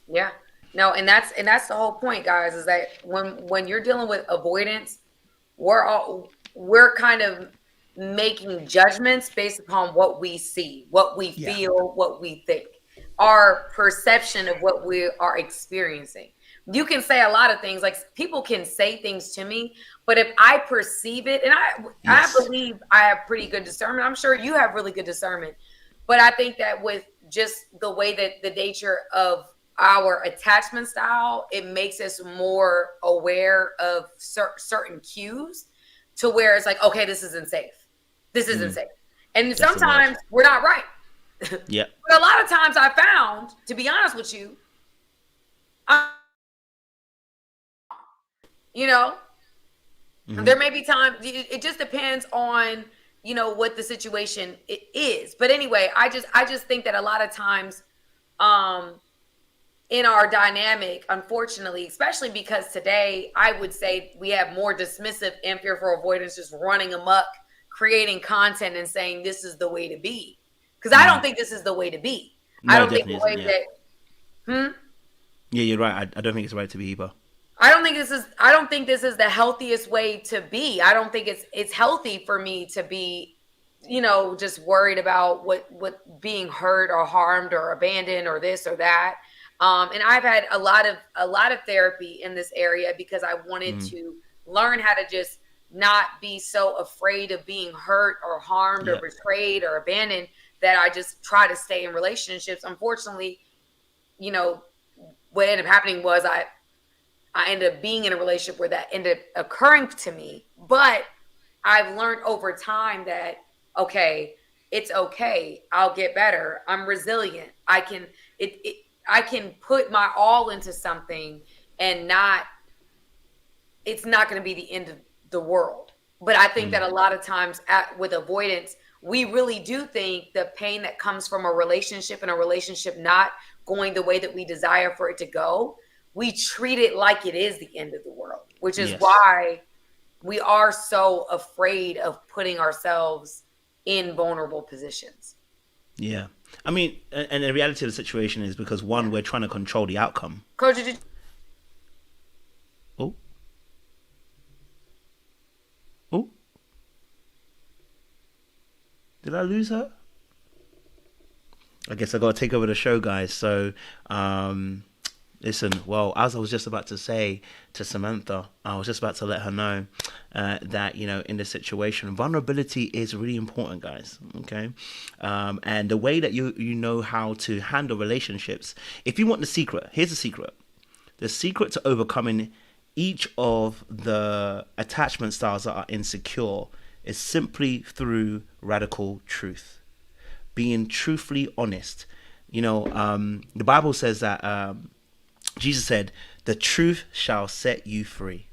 Yeah. No, and that's the whole point, guys, is that when you're dealing with avoidance, we're kind of making judgments based upon what we see, what we feel, what we think, our perception of what we are experiencing. You can say a lot of things, like people can say things to me, but if I perceive it, and I believe I have pretty good discernment. I'm sure you have really good discernment, but I think that with just the way that the nature of our attachment style, it makes us more aware of certain cues to where it's like, okay, this isn't safe. This isn't safe. And sometimes we're not right. Yeah. But a lot of times I found, to be honest with you, there may be times, it just depends on, what the situation is. But anyway, I just think that a lot of times in our dynamic, unfortunately, especially because today I would say we have more dismissive and fearful avoidance just running amok, creating content and saying this is the way to be. Because I don't think this is the way to be. No, I don't think the way that. Yeah, you're right. I don't think it's right to be either. I don't think this is the healthiest way to be. I don't think it's healthy for me to be, just worried about what being hurt or harmed or abandoned or this or that. And I've had a lot of therapy in this area because I wanted to learn how to just not be so afraid of being hurt or harmed or betrayed or abandoned that I just try to stay in relationships. Unfortunately, what ended up happening was I ended up being in a relationship where that ended up occurring to me. But I've learned over time that, okay, it's okay. I'll get better. I'm resilient. I can put my all into something and it's not going to be the end of the world. But I think that a lot of times with avoidance, we really do think the pain that comes from a relationship and a relationship not going the way that we desire for it to go, we treat it like it is the end of the world, which is why we are so afraid of putting ourselves in vulnerable positions. Yeah. I mean, and the reality of the situation is because one, we're trying to control the outcome. Coach, Did I lose her? I guess I got to take over the show, guys. So, listen, well, as I was just about to say to Samantha, I was just about to let her know that, in this situation, vulnerability is really important, guys. Okay. And the way that you know how to handle relationships, if you want the secret, here's the secret. The secret to overcoming each of the attachment styles that are insecure is simply through radical truth. Being truthfully honest. The Bible says that Jesus said, the truth shall set you free.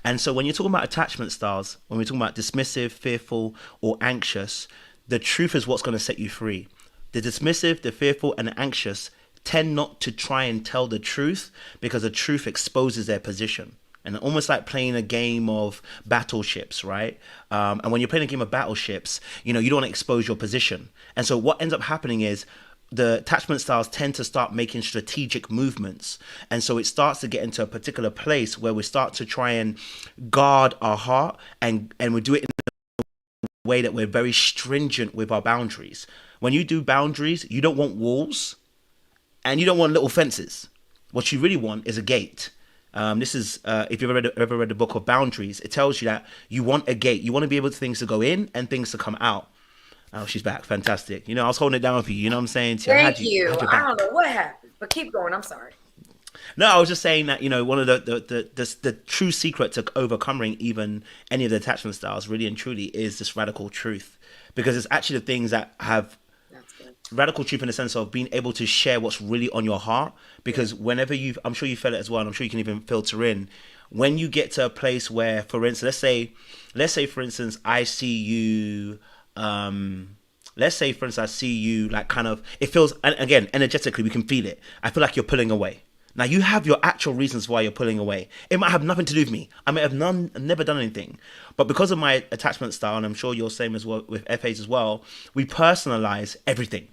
And so when you're talking about attachment styles, when we're talking about dismissive, fearful, or anxious, the truth is what's going to set you free. The dismissive, the fearful, and the anxious tend not to try and tell the truth because the truth exposes their position. And almost like playing a game of battleships, right? And when you're playing a game of battleships, you don't want to expose your position. And so what ends up happening is the attachment styles tend to start making strategic movements. And so it starts to get into a particular place where we start to try and guard our heart, and we do it in a way that we're very stringent with our boundaries. When you do boundaries, you don't want walls and you don't want little fences. What you really want is a gate. This is, if you've ever read the book of Boundaries, it tells you that you want a gate. You want to be able to things to go in and things to come out. Oh, she's back. Fantastic. I was holding it down for you. You know what I'm saying? Thank you. I don't know what happened, but keep going. I'm sorry. No, I was just saying that, one of the true secret to overcoming even any of the attachment styles really and truly is this radical truth. Because it's actually the things that have radical truth in the sense of being able to share what's really on your heart. Because whenever I'm sure you felt it as well, and I'm sure you can even filter in, when you get to a place where, for instance, let's say for instance, I see you, I see you like kind of, it feels, and again, energetically, we can feel it. I feel like you're pulling away. Now you have your actual reasons why you're pulling away. It might have nothing to do with me. I may have never done anything, but because of my attachment style, and I'm sure you're same as well with FAs as well, we personalize everything.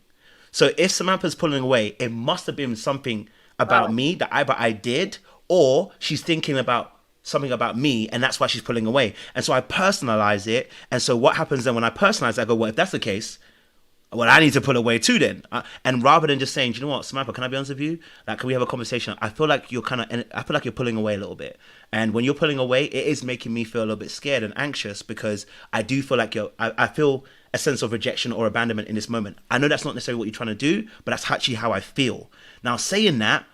So if Samantha's pulling away, it must have been something about me that either I did, or she's thinking about something about me, and that's why she's pulling away. And so I personalize it. And so what happens then when I personalize it, I go, well, if that's the case, well, I need to pull away too then. And rather than just saying, do you know what, Samantha, can I be honest with you? Like, can we have a conversation? I feel like you're pulling away a little bit. And when you're pulling away, it is making me feel a little bit scared and anxious, because I do feel like I feel a sense of rejection or abandonment in this moment. I know that's not necessarily what you're trying to do, but that's actually how I feel. Now, saying that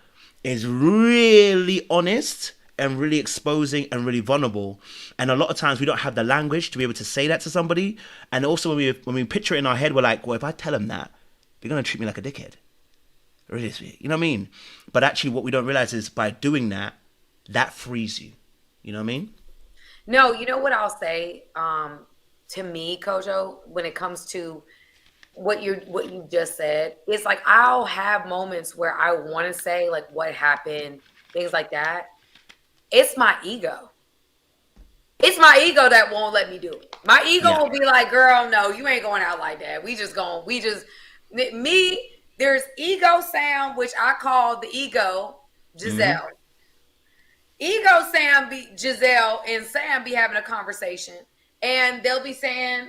is really honest and really exposing and really vulnerable. And a lot of times we don't have the language to be able to say that to somebody. And also when we picture it in our head, we're like, well, if I tell them that, they're going to treat me like a dickhead. Really sweet. You know what I mean? But actually what we don't realize is by doing that, that frees you. You know what I mean? No, you know what I'll say to me, Kojo, when it comes to what you just said, it's like I'll have moments where I want to say like what happened, things like that. It's my ego. It's my ego that won't let me do it. My ego will be like, girl, no, you ain't going out like that. There's ego Sam, which I call the ego Giselle. Mm-hmm. Ego Sam be Giselle and Sam be having a conversation, and they'll be saying,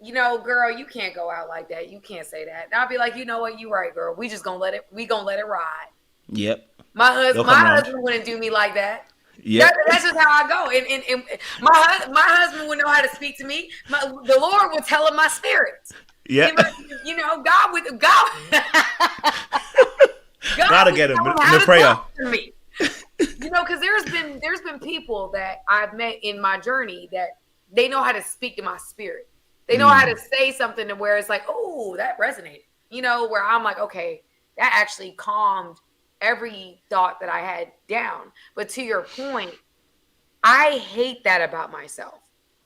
girl, you can't go out like that. You can't say that. And I'll be like, you know what? You right, girl. We gonna let it ride. Yep. My husband wouldn't do me like that. Yeah, that's just how I go. And my husband would know how to speak to me. The Lord will tell him my spirit. Yeah. God would gotta get him in the prayer. Me. Because there's been people that I've met in my journey that they know how to speak to my spirit. They know how to say something to where it's like, oh, that resonated. Where I'm like, okay, that actually calmed every thought that I had down. But to your point, I hate that about myself.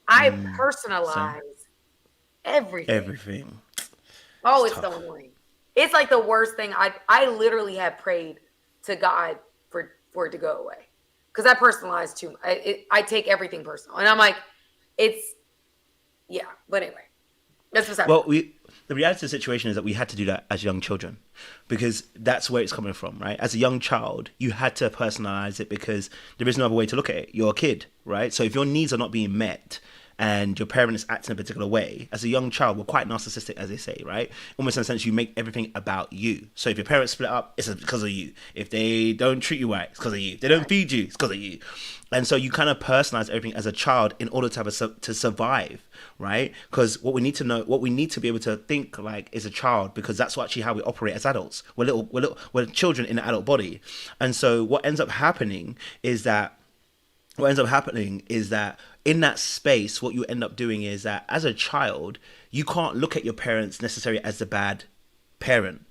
I personalize everything. Oh, it's so annoying. It's like the worst thing. I literally have prayed to God for it to go away, because I personalize too. I take everything personal, and I'm like, but anyway, that's what's happening. Well, the reality of the situation is that we had to do that as young children, because that's where it's coming from, right? As a young child, you had to personalize it because there is no other way to look at it. You're a kid, right? So if your needs are not being met and your parent is acting a particular way, as a young child, we're quite narcissistic, as they say, right? Almost in a sense, you make everything about you. So if your parents split up, it's because of you. If they don't treat you right, it's because of you. If they don't feed you, it's because of you. And so you kind of personalize everything as a child in order to to survive, right? Because what we need to be able to think like is a child, because that's actually how we operate as adults. We're children in an adult body. And so what ends up happening is that in that space, what you end up doing is that as a child, you can't look at your parents necessarily as the bad parent,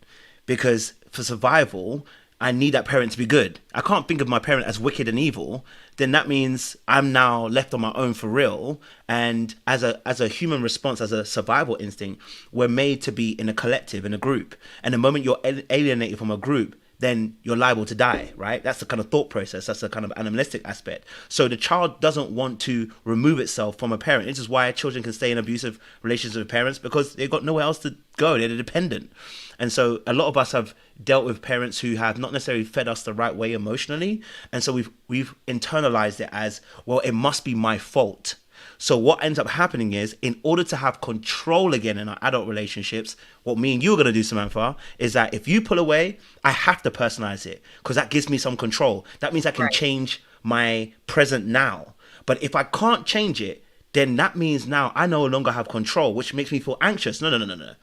because for survival, I need that parent to be good. I can't think of my parent as wicked and evil. Then that means I'm now left on my own for real. And as a human response, as a survival instinct, we're made to be in a collective, in a group. And the moment you're alienated from a group, then you're liable to die, right? That's the kind of thought process. That's the kind of animalistic aspect. So the child doesn't want to remove itself from a parent. This is why children can stay in abusive relationships with parents, because they've got nowhere else to go. They're dependent. And so a lot of us have dealt with parents who have not necessarily fed us the right way emotionally. And so we've internalized it as, well, it must be my fault. So what ends up happening is, in order to have control again in our adult relationships, what me and you are going to do, Samantha, is that if you pull away, I have to personalize it, because that gives me some control. That means I can change my present now. But if I can't change it, then that means now I no longer have control, which makes me feel anxious. No.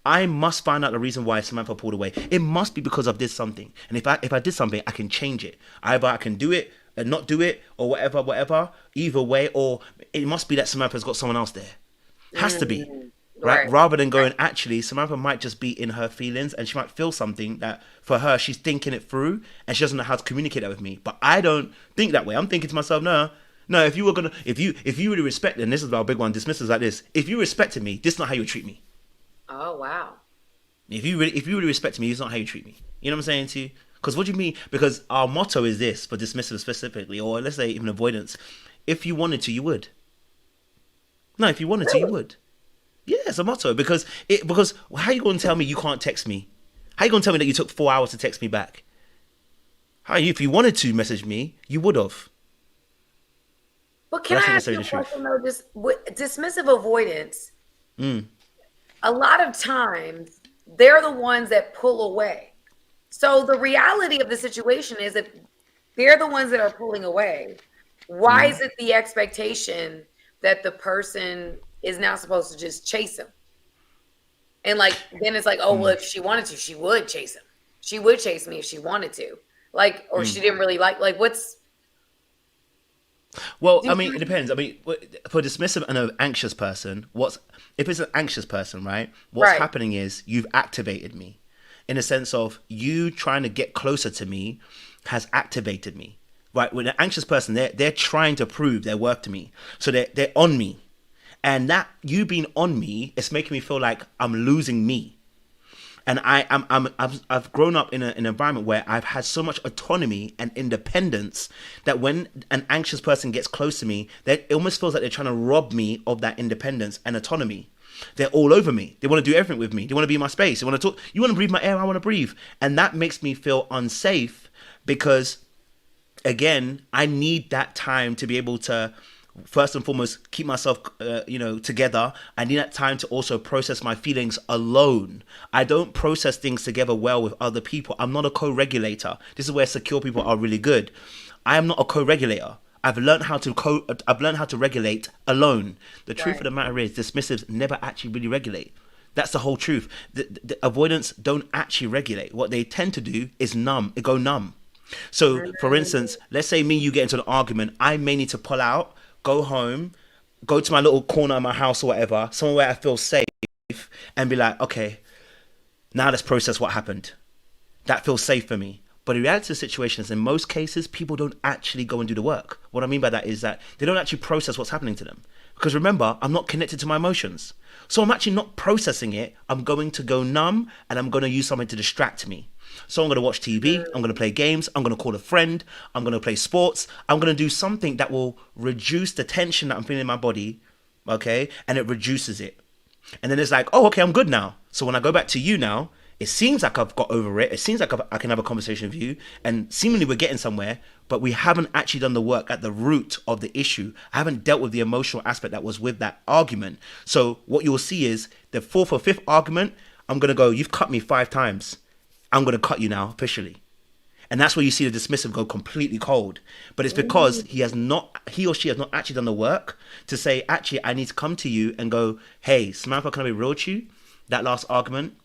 I must find out the reason why Samantha pulled away. It must be because of this something. And if I did something, I can change it. Either I can do it and not do it, or whatever, either way, or it must be that Samantha's got someone else there. Has to be, right? Rather than going, actually, Samantha might just be in her feelings, and she might feel something that for her, she's thinking it through, and she doesn't know how to communicate that with me. But I don't think that way. I'm thinking to myself, no, if you really respect, and this is our big one, dismissives like this, if you respected me, this is not how you would treat me. Oh, wow. If you really respect me, this is not how you treat me. You know what I'm saying to you? Because what do you mean? Because our motto is this, for dismissive specifically, or let's say even avoidance. If you wanted to, you would. No, if you wanted to, you would. Yeah, it's a motto. Because how are you going to tell me you can't text me? How are you going to tell me that you took 4 hours to text me back? If you wanted to message me, you would have. But can I ask you a question though? Dismissive avoidance, a lot of times, they're the ones that pull away. So the reality of the situation is that they're the ones that are pulling away. Why is it the expectation that the person is now supposed to just chase him? And then it's like, oh, well, if she wanted to, she would chase him. She would chase me if she wanted to. Or she didn't really what's... Well, I mean, it depends. I mean, for dismissive and an anxious person, if it's an anxious person, right? What's happening is you've activated me. In a sense of you trying to get closer to me has activated me, right? With an anxious person, they're trying to prove their worth to me. So they're on me. And that you being on me is making me feel like I'm losing me. And I've grown up in an environment where I've had so much autonomy and independence that when an anxious person gets close to me, it almost feels like they're trying to rob me of that independence and autonomy. They're all over me. They want to do everything with me. They want to be in my space. They want to talk. You want to breathe my air, I want to breathe. And that makes me feel unsafe because, again, I need that time to be able to, first and foremost, keep myself, together. I need that time to also process my feelings alone. I don't process things together well with other people. I'm not a co-regulator. This is where secure people are really good. I am not a co-regulator. I've learned how to regulate alone. The truth of the matter is, dismissives never actually really regulate. That's the whole truth. The avoidance don't actually regulate. What they tend to do is go numb. So, for instance, let's say me and you get into an argument. I may need to pull out, go home, go to my little corner of my house or whatever, somewhere where I feel safe, and be like, okay, now let's process what happened. That feels safe for me. But the reality of the situation is, in most cases, people don't actually go and do the work. What I mean by that is that they don't actually process what's happening to them. Because remember, I'm not connected to my emotions. So I'm actually not processing it. I'm going to go numb, and I'm going to use something to distract me. So I'm going to watch TV, I'm going to play games, I'm going to call a friend, I'm going to play sports, I'm going to do something that will reduce the tension that I'm feeling in my body, okay? And it reduces it. And then it's like, oh, okay, I'm good now. So when I go back to you now, it seems like I've got over it. It seems like I can have a conversation with you, and seemingly we're getting somewhere, but we haven't actually done the work at the root of the issue. I haven't dealt with the emotional aspect that was with that argument. So what you'll see is the fourth or fifth argument, I'm going to go, you've cut me 5 times. I'm going to cut you now officially. And that's where you see the dismissive go completely cold. But it's because he or she has not actually done the work to say, actually, I need to come to you and go, hey, Samantha, can I be real with you? That last argument,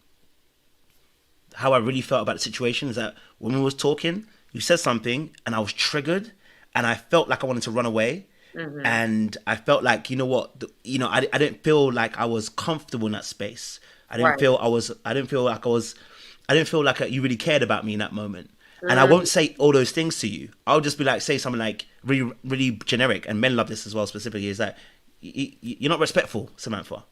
how I really felt about the situation is that when we was talking, you said something and I was triggered and I felt like I wanted to run away. And I felt like, you know what, I didn't feel like I was comfortable in that space. I didn't feel like you really cared about me in that moment. And I won't say all those things to you. I'll just be like, say something like really, really generic. And men love this as well, specifically, is that you're not respectful, Samantha.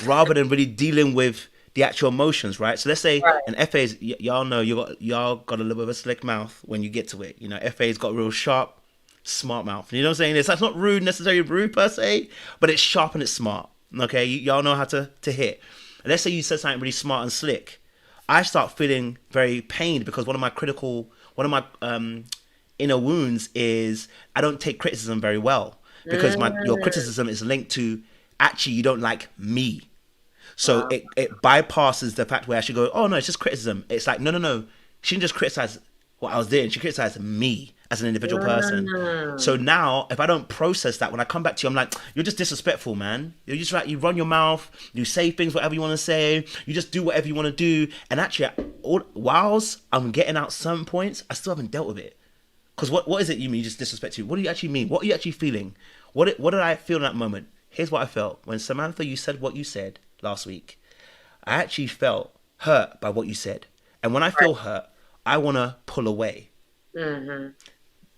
Rather than really dealing with the actual emotions, right? So let's say an FA's, y'all know y'all got a little bit of a slick mouth when you get to it. You know, FA's got a real sharp, smart mouth. You know what I'm saying? It's not rude, necessarily rude per se, but it's sharp and it's smart. Okay, y'all know how to hit. And let's say you said something really smart and slick. I start feeling very pained because one of my inner wounds is I don't take criticism very well because your criticism is linked to actually you don't like me. So it bypasses the fact where I should go, oh no, it's just criticism. It's like, no. She didn't just criticize what I was doing. She criticized me as an individual person. So now if I don't process that, when I come back to you, I'm like, you're just disrespectful, man. You're just like, you run your mouth, you say things, whatever you want to say, you just do whatever you want to do. And actually, whilst I'm getting out some points, I still haven't dealt with it. Because what is it you mean you just disrespect you? What do you actually mean? What are you actually feeling? What did I feel in that moment? Here's what I felt. When Samantha, you said what you said last week, I actually felt hurt by what you said. And when I feel hurt, I want to pull away.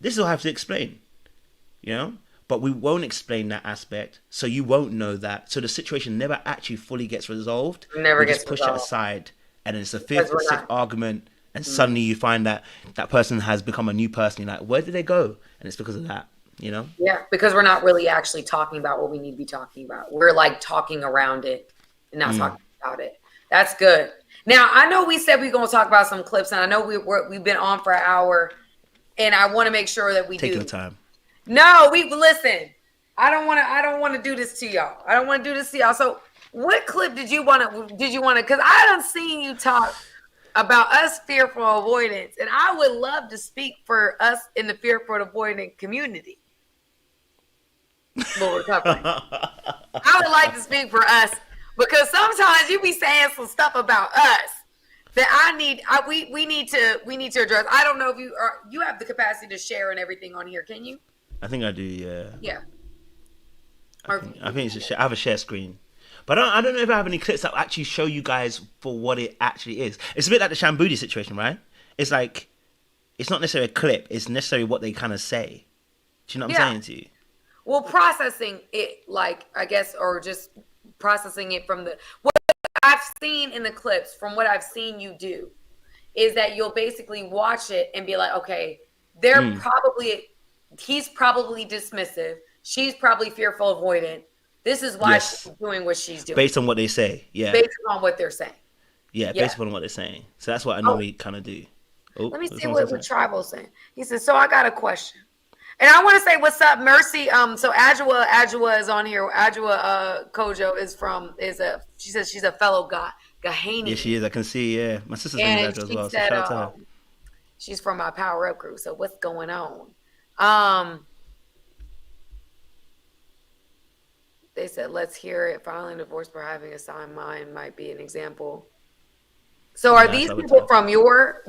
This is what I have to explain, you know? But we won't explain that aspect, so you won't know that. So the situation never actually fully gets resolved. Never gets just push resolved. it aside, and then it's a fifth, sixth argument, and suddenly you find that that person has become a new person. You're like, where did they go? And it's because of that, you know? Yeah, because we're not really actually talking about what we need to be talking about. We're like talking around it and not talking about it. That's good. Now, I know we said we're going to talk about some clips, and I know we've been on for an hour, and I want to make sure that we Take your time. No, listen. I don't want to do this to y'all. I don't want to do this to y'all. So, what clip did you want to? Because I done seen you talk about us fearful avoidance, and I would love to speak for us in the fearful avoidant community. But we're covering. I would like to speak for us. Because sometimes you be saying some stuff about us that we need to address. I don't know if you have the capacity to share and everything on here. Can you? I think I do. Yeah. Yeah. I think it's I have a share screen, but I don't know if I have any clips that will actually show you guys for what it actually is. It's a bit like the Shambudi situation, right? It's like it's not necessarily a clip. It's necessarily what they kind of say. Do you know what I'm saying to you? Well, processing it, like I guess, or just processing it from what I've seen in the clips, from what I've seen you do, is that you'll basically watch it and be like, okay, he's probably dismissive. She's probably fearful avoidant. This is why she's doing what she's doing. Based on what they say. Yeah. Based on what they're saying. Yeah, based on what they're saying. So that's what I normally kind of do. Let me see what Tribal's saying. He says, so I got a question. And I want to say what's up, Mercy. So Adjua is on here. Adjua Kojo she says she's a fellow Gahani. Yeah, she is. I can see. Yeah, my sister's name is Adjua as well. So shout out to her. She's from my Power Up crew. So what's going on? They said, let's hear it. Filing divorce for having a sound mind might be an example. So are these people from your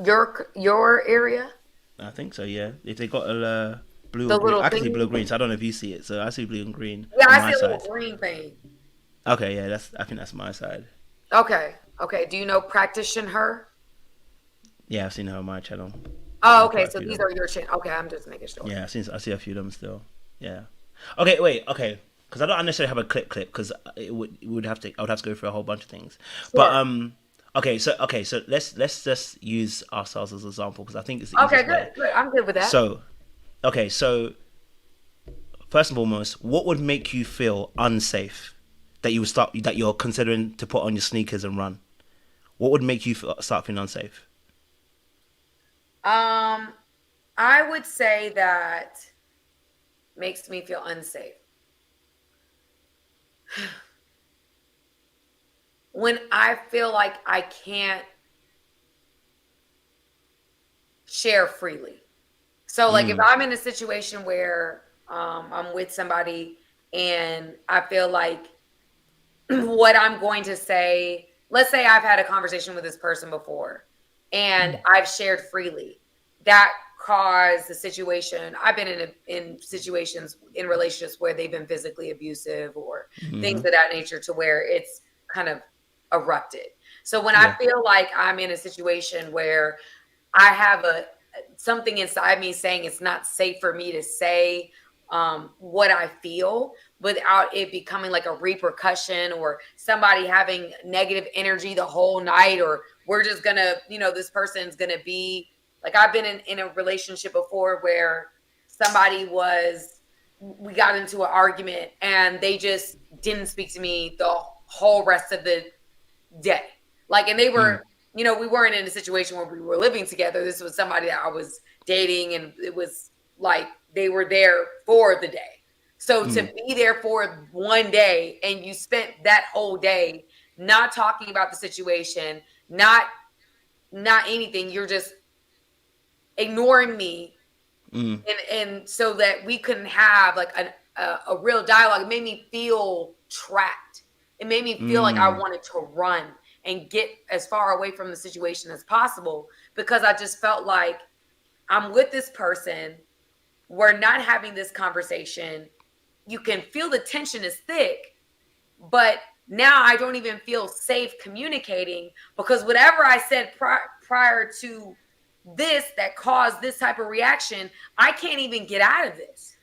area? I think so. Yeah, if they got a blue, I can see blue green. So I don't know if you see it. So I see blue and green. Yeah, I see a little green thing. Okay, yeah, I think that's my side. Okay. Do you know Practitioner her? Yeah, I've seen her on my channel. Oh, okay. So these are your channel. Okay, I'm just making sure. Yeah, I see a few of them still. Yeah. Okay, wait. Okay, because I don't necessarily have a clip because I would have to go through a whole bunch of things. Sure. But okay, so let's just use ourselves as an example because I think it's the easiest way. Good. I'm good with that. So first and foremost, what would make you feel unsafe that you're considering to put on your sneakers and run? What would make you start feeling unsafe? I would say that makes me feel unsafe when I feel like I can't share freely. So like if I'm in a situation where I'm with somebody and I feel like what I'm going to say, let's say I've had a conversation with this person before and I've shared freely, that caused the situation. I've been in situations, in relationships where they've been physically abusive or things of that nature to where it's kind of erupted. So when I feel like I'm in a situation where I have something inside me saying it's not safe for me to say what I feel without it becoming like a repercussion or somebody having negative energy the whole night, or we're just gonna, this person's gonna be like, I've been in a relationship before where we got into an argument and they just didn't speak to me the whole rest of the day. Like, and they were, we weren't in a situation where we were living together. This was somebody that I was dating, and it was like they were there for the day. So to be there for one day and you spent that whole day not talking about the situation, not anything, you're just ignoring me, and so that we couldn't have like a real dialogue. It made me feel trapped. It made me feel like I wanted to run and get as far away from the situation as possible, because I just felt like I'm with this person. We're not having this conversation. You can feel the tension is thick, but now I don't even feel safe communicating, because whatever I said prior to this that caused this type of reaction, I can't even get out of this.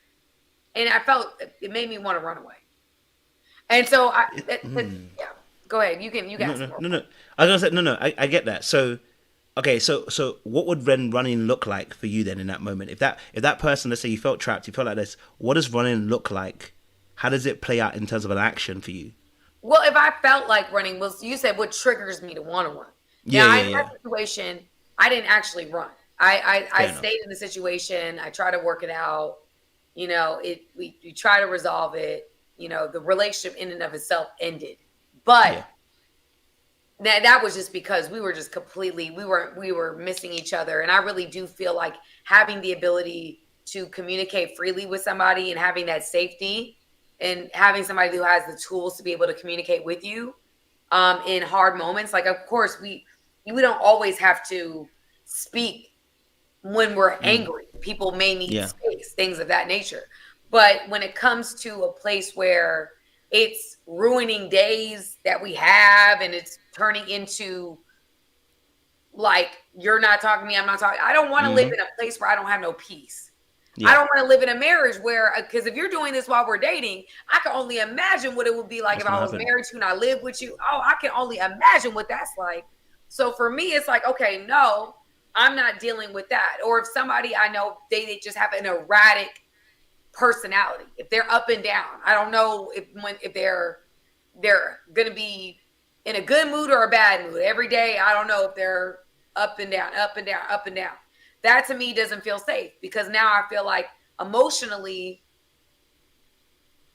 And I felt it made me want to run away. And so yeah, go ahead. You got no. I was gonna say no. I get that. So, okay. So what would then running look like for you then in that moment? If that person, let's say you felt trapped, you felt like this, what does running look like? How does it play out in terms of an action for you? Well, if I felt like running, you said what triggers me to want to run. Now, in that situation, I didn't actually run. I stayed in the situation. I tried to work it out. We try to resolve it. The relationship in and of itself ended. But that was just because we were just completely, we were missing each other. And I really do feel like having the ability to communicate freely with somebody and having that safety and having somebody who has the tools to be able to communicate with you in hard moments. Like, of course, we don't always have to speak when we're angry. People may need space, things of that nature. But when it comes to a place where it's ruining days that we have and it's turning into like, you're not talking to me, I'm not talking. I don't want to live in a place where I don't have no peace. I don't want to live in a marriage where, because if you're doing this while we're dating, I can only imagine what it would be like if I was married to you and I lived with you. Oh, I can only imagine what that's like. So for me, it's like, okay, no, I'm not dealing with that. Or if somebody I know, they just have an erratic personality. If they're up and down, I don't know if they're going to be in a good mood or a bad mood every day. I don't know if they're up and down, up and down, up and down. That to me doesn't feel safe, because now I feel like emotionally,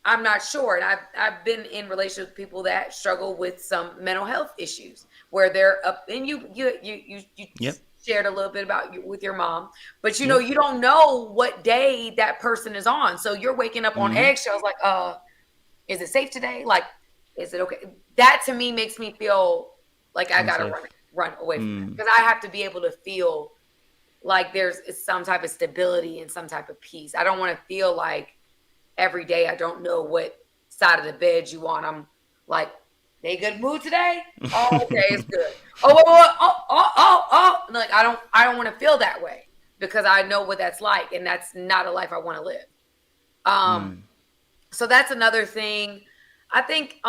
I'm not sure. And I've been in relationships with people that struggle with some mental health issues where they're up, and you shared a little bit about with your mom, but you don't know what day that person is on. So you're waking up on eggshells like, is it safe today? Like, is it okay? That to me makes me feel like I got to run away from it, because I have to be able to feel like there's some type of stability and some type of peace. I don't want to feel like every day I don't know what side of the bed you on. I'm like, they good mood today? Oh, okay, it's good. Oh. Like, I don't want to feel that way, because I know what that's like, and that's not a life I want to live. So that's another thing. I think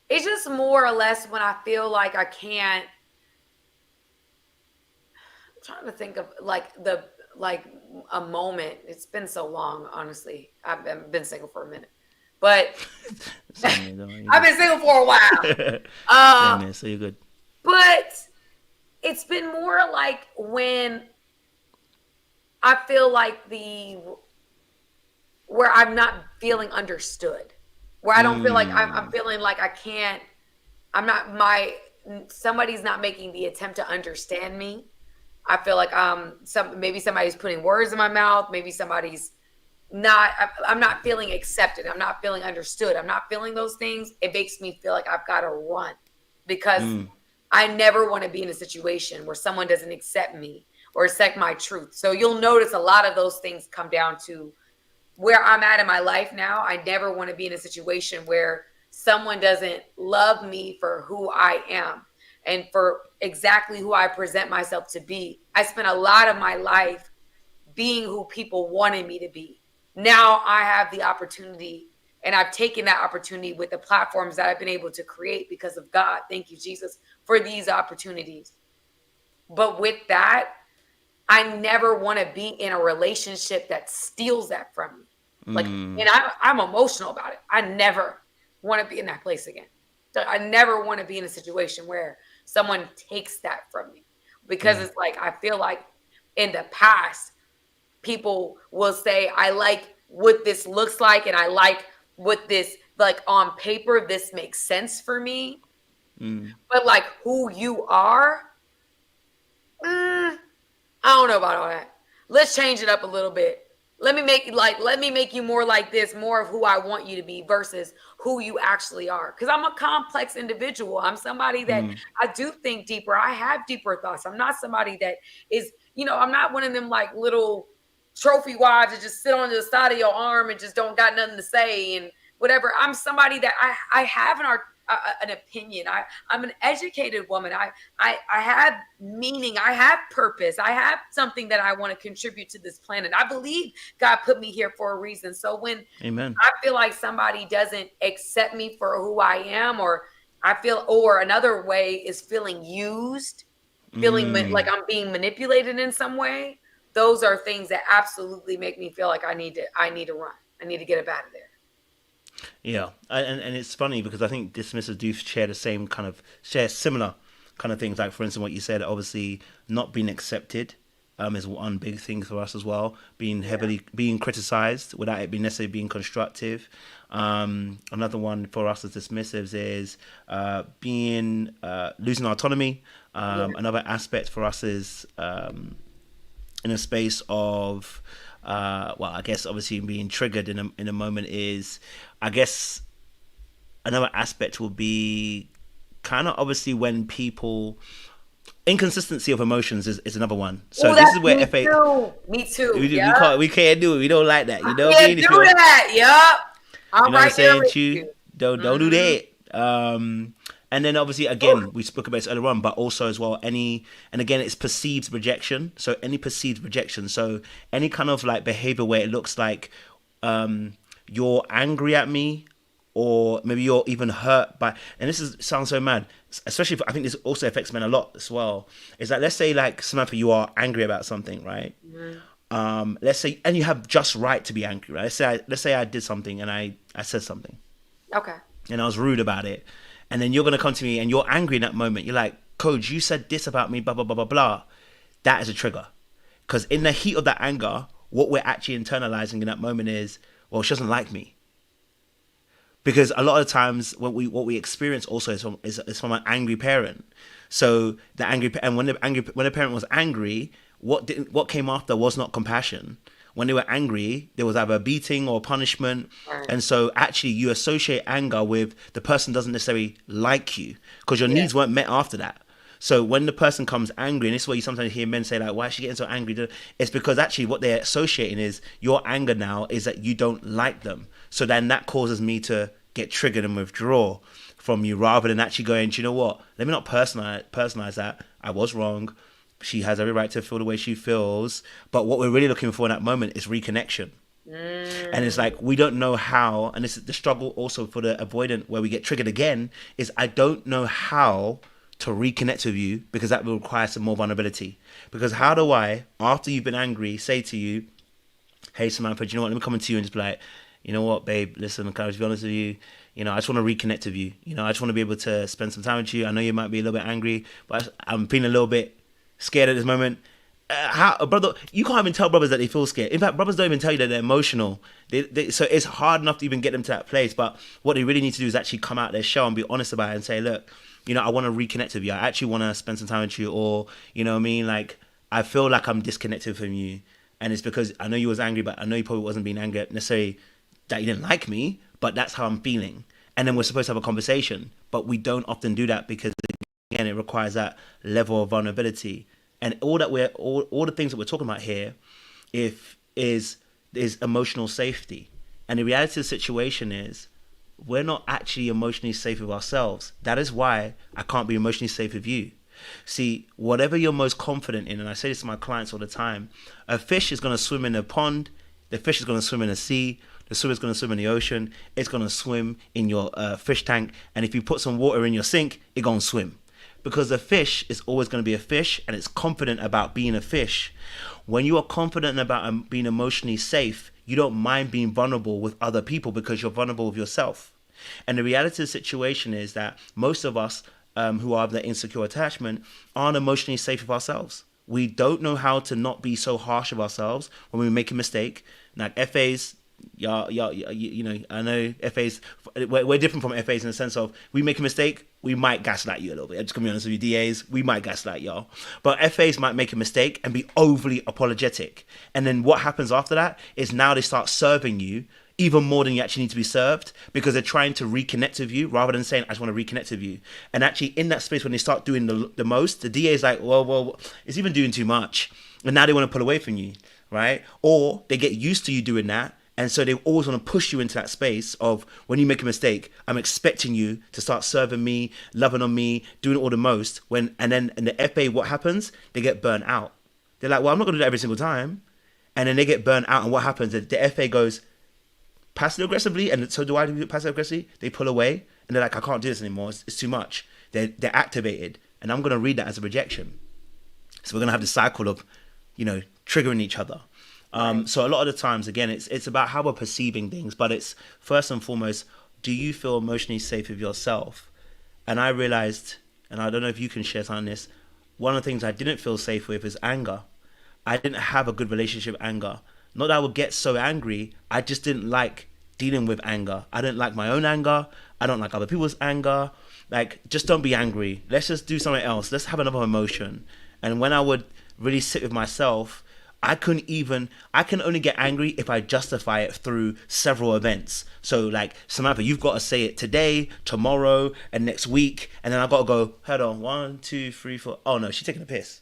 it's just more or less when I feel like I can't. I'm trying to think of like a moment. It's been so long, honestly. I've been single for a minute, but I've been single for a while. So you're good. But it's been more like when I feel like where I'm not feeling understood, where I don't feel like I'm feeling like I can't. Somebody's not making the attempt to understand me. I feel like maybe somebody's putting words in my mouth. Maybe somebody's not. I'm not feeling accepted. I'm not feeling understood. I'm not feeling those things. It makes me feel like I've got to run, because I never want to be in a situation where someone doesn't accept me or accept my truth. So you'll notice a lot of those things come down to where I'm at in my life now. I never want to be in a situation where someone doesn't love me for who I am. and for exactly who I present myself to be. I spent a lot of my life being who people wanted me to be. Now I have the opportunity, and I've taken that opportunity with the platforms that I've been able to create because of God. Thank you, Jesus, for these opportunities. But with that, I never want to be in a relationship that steals that from me. Like, and I'm emotional about it. I never want to be in that place again. So I never want to be in a situation where someone takes that from me, because it's like, I feel like in the past, people will say, I like what this looks like, and I like what this, like, on paper, this makes sense for me. But like who you are, I don't know about all that. Let's change it up a little bit. Let me make you more like this, more of who I want you to be versus who you actually are. Because I'm a complex individual. I'm somebody that I do think deeper. I have deeper thoughts. I'm not somebody that is, I'm not one of them like little trophy wives that just sit on the side of your arm and just don't got nothing to say and whatever. I'm somebody that I have an opinion. I'm an educated woman. I have meaning. I have purpose. I have something that I want to contribute to this planet. I believe God put me here for a reason. So when Amen. I feel like somebody doesn't accept me for who I am, or another way is feeling used, feeling like I'm being manipulated in some way, those are things that absolutely make me feel like I need to run. I need to get up out of there. Yeah, and it's funny because I think dismissive do share similar kind of things. Like, for instance, what you said, obviously not being accepted is one big thing for us as well. Being criticized without it being necessarily being constructive. Another one for us as dismissives is being losing autonomy. Another aspect for us is in a space of I guess obviously being triggered in a moment is, I guess another aspect will be kind of obviously when people, inconsistency of emotions is another one. So this is where me too. We can't do it. We don't like that. You know what I mean? Do that. Yup. I'm right there with you. Don't do that. And then obviously, again, we spoke about this earlier on, but also as well, it's perceived rejection. So any perceived rejection. So any kind of like behavior where it looks like you're angry at me, or maybe you're even hurt by, and sounds so mad, especially I think this also affects men a lot as well, is that, let's say like, Samantha, you are angry about something, right? Let's say, and you have just right to be angry, right? Let's say I did something and I said something. Okay. And I was rude about it. And then you're going to come to me and you're angry in that moment. You're like, Coach, you said this about me, blah, blah, blah, blah, blah. That is a trigger. Because in the heat of that anger, what we're actually internalizing in that moment is, well, she doesn't like me. Because a lot of times what we experience also is from an angry parent. So the angry, and when a parent was angry, what came after was not compassion. When they were angry, there was either a beating or punishment. Right. And so actually you associate anger with the person doesn't necessarily like you, because your needs weren't met after that. So when the person comes angry, and this is why you sometimes hear men say like, why is she getting so angry? It's because actually what they're associating is your anger now is that you don't like them. So then that causes me to get triggered and withdraw from you, rather than actually going, do you know what? Let me not personalize that. I was wrong. She has every right to feel the way she feels. But what we're really looking for in that moment is reconnection. And it's like, we don't know how, and this is the struggle also for the avoidant, where we get triggered again, is I don't know how to reconnect with you, because that will require some more vulnerability. Because how do I, after you've been angry, say to you, hey Samantha, do you know what? Let me come into you and just be like, you know what, babe, listen, can I just be honest with you? I just want to reconnect with you. I just want to be able to spend some time with you. I know you might be a little bit angry, but I'm feeling a little bit scared at this moment. Brother, you can't even tell brothers that they feel scared. In fact, brothers don't even tell you that they're emotional. So it's hard enough to even get them to that place. But what they really need to do is actually come out their shell and be honest about it and say, look, I want to reconnect with you. I actually want to spend some time with you. Or, you know what I mean? Like, I feel like I'm disconnected from you. And it's because I know you was angry, but I know you probably wasn't being angry necessarily that you didn't like me, but that's how I'm feeling. And then we're supposed to have a conversation. But we don't often do that because, again, it requires that level of vulnerability. And all the things that we're talking about here is emotional safety. And the reality of the situation is, we're not actually emotionally safe with ourselves. That is why I can't be emotionally safe with you. See, whatever you're most confident in, and I say this to my clients all the time, a fish is going to swim in a pond, the fish is going to swim in a sea, the swimmer is going to swim in the ocean, it's going to swim in your fish tank, and if you put some water in your sink, it's going to swim. Because a fish is always going to be a fish, and it's confident about being a fish. When you are confident about being emotionally safe, you don't mind being vulnerable with other people because you're vulnerable with yourself. And the reality of the situation is that most of us who are of the insecure attachment aren't emotionally safe with ourselves. We don't know how to not be so harsh of ourselves when we make a mistake. Like FAs, you know, I know FAs, we're different from FAs in the sense of we make a mistake, we might gaslight you a little bit. I'm just gonna be honest with you, DAs, we might gaslight y'all. But FAs might make a mistake and be overly apologetic. And then what happens after that is now they start serving you even more than you actually need to be served, because they're trying to reconnect with you rather than saying, I just want to reconnect with you. And actually in that space, when they start doing the most, the DA is like, well, it's even doing too much. And now they want to pull away from you, right? Or they get used to you doing that. And so they always want to push you into that space of, when you make a mistake, I'm expecting you to start serving me, loving on me, doing all the most. And then in the FA, what happens? They get burnt out. They're like, well, I'm not going to do that every single time. And then they get burnt out. And what happens? The FA goes passive aggressively, and so do I do passive aggressively. They pull away and they're like, I can't do this anymore. It's too much. They're activated. And I'm going to read that as a rejection. So we're going to have the cycle of, you know, triggering each other. So a lot of the times, again, it's about how we're perceiving things, but it's first and foremost, do you feel emotionally safe with yourself? And I realized, and I don't know if you can share something on this, one of the things I didn't feel safe with is anger. I didn't have a good relationship with anger. Not that I would get so angry, I just didn't like dealing with anger. I didn't like my own anger. I don't like other people's anger. Like, just don't be angry. Let's just do something else. Let's have another emotion. And when I would really sit with myself, I can only get angry if I justify it through several events. So like, Samantha, you've got to say it today, tomorrow, and next week. And then I've got to go, hold on, 1, 2, 3, 4. Oh no, she's taking a piss.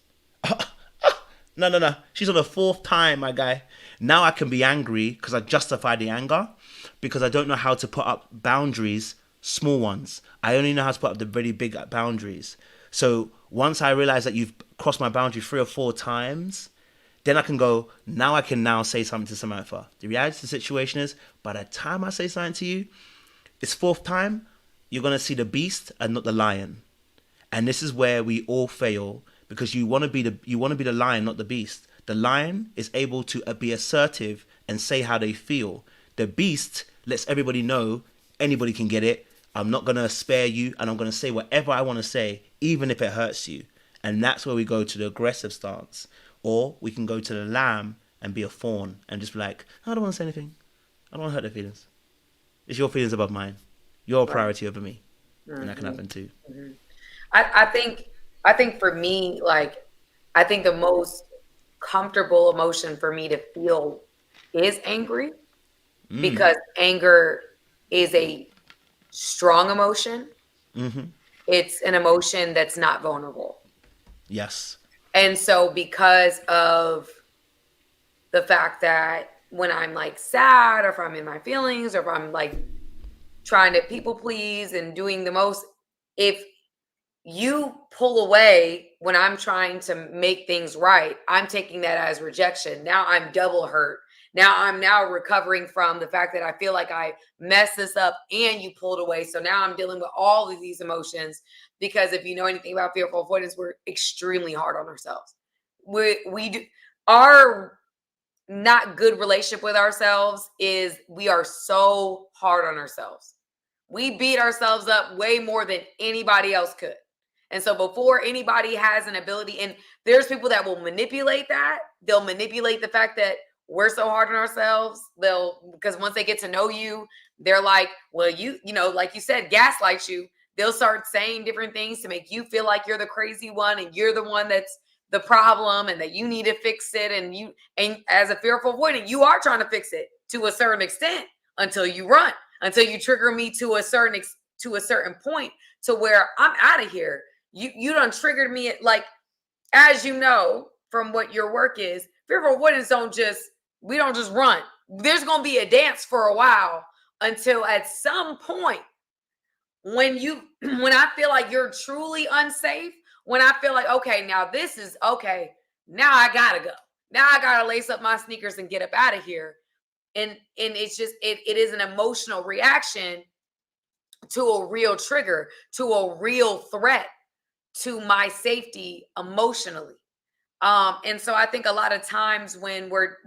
No. She's on the 4th time, my guy. Now I can be angry because I justify the anger, because I don't know how to put up boundaries, small ones. I only know how to put up the really big boundaries. So once I realize that you've crossed my boundary 3 or 4 times, then I can go, now I can say something to Samantha. The reality of the situation is, by the time I say something to you, it's 4th time, you're going to see the beast and not the lion. And this is where we all fail, because you want to be the lion, not the beast. The lion is able to be assertive and say how they feel. The beast lets everybody know anybody can get it. I'm not going to spare you, and I'm going to say whatever I want to say, even if it hurts you. And that's where we go to the aggressive stance. Or we can go to the lamb and be a fawn and just be like, I don't want to say anything. I don't want to hurt their feelings. It's your feelings above mine. You're a priority over me. Mm-hmm. And that can happen too. Mm-hmm. I think for me, like, I think the most comfortable emotion for me to feel is angry, because anger is a strong emotion. Mm-hmm. It's an emotion that's not vulnerable. Yes. And so because of the fact that when I'm like sad, or if I'm in my feelings, or if I'm like trying to people please and doing the most, if you pull away when I'm trying to make things right, I'm taking that as rejection. Now I'm double hurt. Now I'm recovering from the fact that I feel like I messed this up and you pulled away. So now I'm dealing with all of these emotions, because if you know anything about fearful avoidance, we're extremely hard on ourselves. We do, our not good relationship with ourselves is we are so hard on ourselves. We beat ourselves up way more than anybody else could. And so before anybody has an ability, and there's people that will manipulate that, they'll manipulate the fact that we're so hard on ourselves. Because once they get to know you, they're like, well, you know, like you said, gaslight you. They'll start saying different things to make you feel like you're the crazy one and you're the one that's the problem and that you need to fix it. And as a fearful avoidant, you are trying to fix it to a certain extent until you run, until you trigger me to a certain point to where I'm out of here. You done triggered me at, like, as you know, from what your work is, fearful avoidance we don't just run. There's going to be a dance for a while until at some point when I feel like you're truly unsafe, when I feel like, okay, now this is okay, now I gotta go. Now I gotta lace up my sneakers and get up out of here. And it's just it is an emotional reaction to a real trigger, to a real threat to my safety emotionally. And so I think a lot of times when we're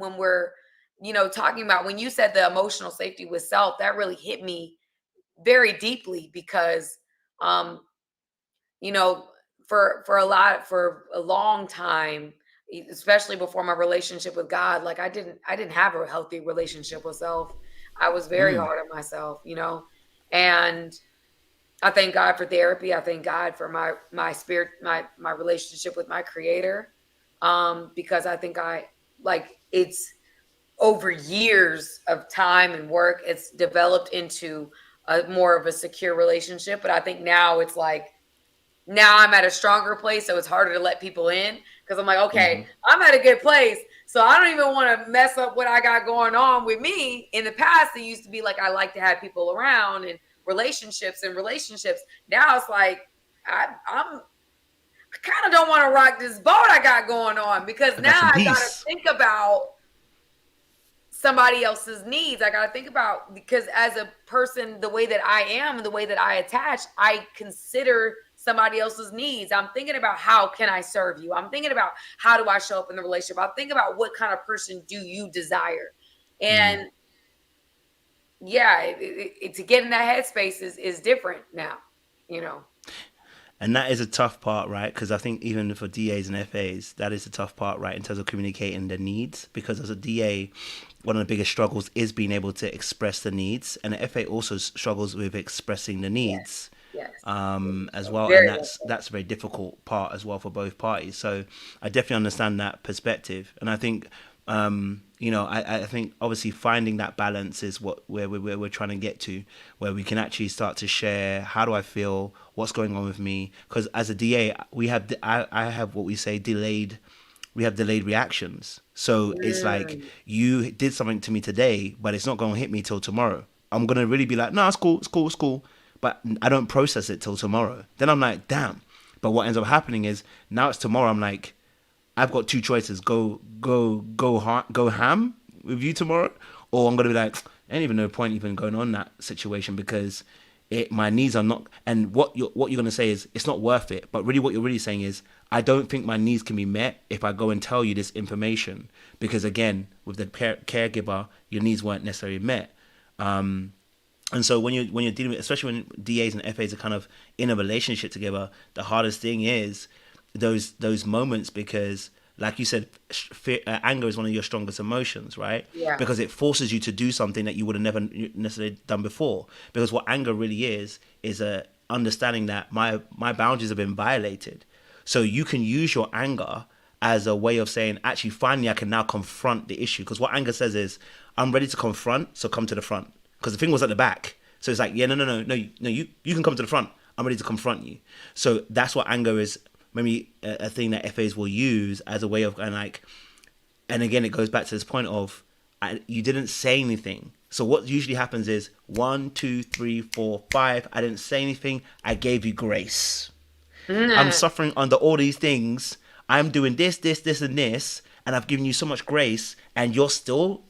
talking about, when you said the emotional safety with self, that really hit me very deeply because um you know for a long time, especially before my relationship with God, like I didn't have a healthy relationship with self. I was very Mm. hard on myself, and I thank God for therapy. I thank God for my spirit, my relationship with my creator. Because I think it's over years of time and work, it's developed into a more of a secure relationship. But I think now it's like, now I'm at a stronger place, so it's harder to let people in because I'm like, okay, I'm at a good place, so I don't even want to mess up what I got going on with me. In the past, it used to be like I like to have people around and relationships. Now it's like I kind of don't want to rock this boat I got going on, because I got now some I got to peace. think about somebody else's needs. I got to think about, because as a person, the way that I am and the way that I attach, I consider somebody else's needs. I'm thinking about, how can I serve you? I'm thinking about, how do I show up in the relationship? I'm thinking about, what kind of person do you desire? And yeah, to get in that headspace is different now, you know. And that is a tough part, right? Because I think even for DAs and FAs, that is a tough part, right? In terms of communicating the needs. Because as a DA, one of the biggest struggles is being able to express the needs. And the FA also struggles with expressing the needs Yes. as well. And Very that's a very difficult part as well for both parties. So I definitely understand that perspective. And I think I think obviously finding that balance is where we're trying to get to, where we can actually start to share, how do I feel, what's going on with me? Because as a DA, I have what we say delayed reactions. So it's like, you did something to me today, but it's not going to hit me till tomorrow. I'm going to really be like, no, it's cool, it's cool, it's cool. But I don't process it till tomorrow. Then I'm like, damn. But what ends up happening is, now it's tomorrow, I'm like, I've got two choices: go ham with you tomorrow, or I'm gonna be like, ain't even no point even going on that situation, because my needs are not. And what you're gonna say is, it's not worth it. But really, what you're really saying is, I don't think my needs can be met if I go and tell you this information, because again, with the caregiver, your needs weren't necessarily met. And so when you're dealing with, especially when DAs and FAs are kind of in a relationship together, the hardest thing is those moments, because like you said, anger is one of your strongest emotions, right? Yeah. Because it forces you to do something that you would have never necessarily done before. Because what anger really is a understanding that my boundaries have been violated. So you can use your anger as a way of saying, actually, finally, I can now confront the issue. Because what anger says is, I'm ready to confront, so come to the front. Because the thing was at the back. So it's like, yeah, no, you can come to the front. I'm ready to confront you. So that's what anger is. Maybe a thing that FAs will use as a way of, and again, it goes back to this point of, you didn't say anything. So what usually happens is 1, 2, 3, 4, 5. I didn't say anything. I gave you grace. I'm suffering under all these things. I'm doing this, and this, and I've given you so much grace, and you're still,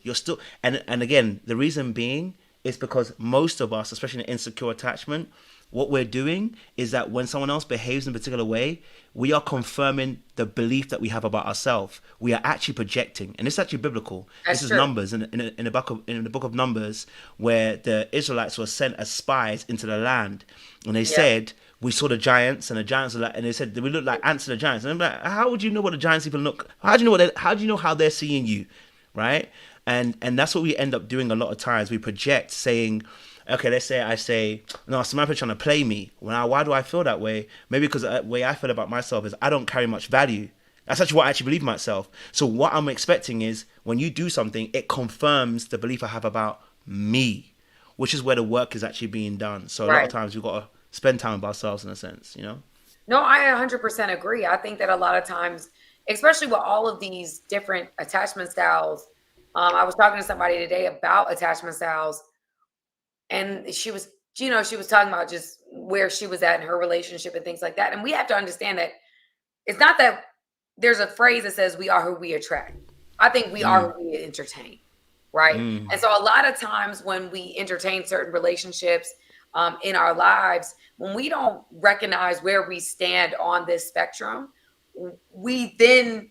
and again, the reason being is because most of us, especially in insecure attachment, what we're doing is that when someone else behaves in a particular way, we are confirming the belief that we have about ourselves. We are actually projecting, and it's actually biblical. That's this is true. Numbers in the book of Numbers, where the Israelites were sent as spies into the land, and they said, we saw the giants, and the giants are like, and they said, we look like ants to the giants. And I'm like, how would you know what the giants even look? How do you know how they're seeing you, right? And that's what we end up doing a lot of times. We project, saying, okay, let's say I say, no, Samantha's trying to play me. Why do I feel that way? Maybe because the way I feel about myself is I don't carry much value. That's actually what I actually believe myself. So what I'm expecting is, when you do something, it confirms the belief I have about me, which is where the work is actually being done. So a lot of times we've got to spend time with ourselves, in a sense, No, I 100% agree. I think that a lot of times, especially with all of these different attachment styles, I was talking to somebody today about attachment styles. and she was talking about just where she was at in her relationship and things like that. And we have to understand that it's not that there's a phrase that says we are who we attract. I think we are who we entertain, right? And so a lot of times when we entertain certain relationships in our lives, when we don't recognize where we stand on this spectrum, we then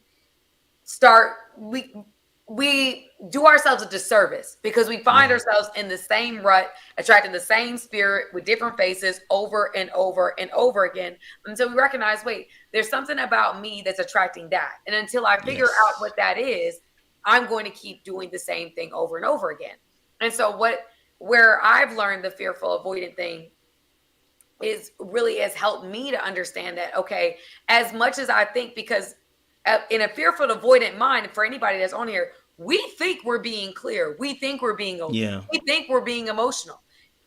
we do ourselves a disservice because we find ourselves in the same rut, attracting the same spirit with different faces over and over and over again. Until we recognize, wait, there's something about me that's attracting that. And until I figure out what that is, I'm going to keep doing the same thing over and over again. And so where I've learned the fearful avoidant thing is really has helped me to understand that, okay, as much as I think, because in a fearful avoidant mind, for anybody that's on here, we think we're being clear. We think we're being open. Yeah. We think we're being emotional.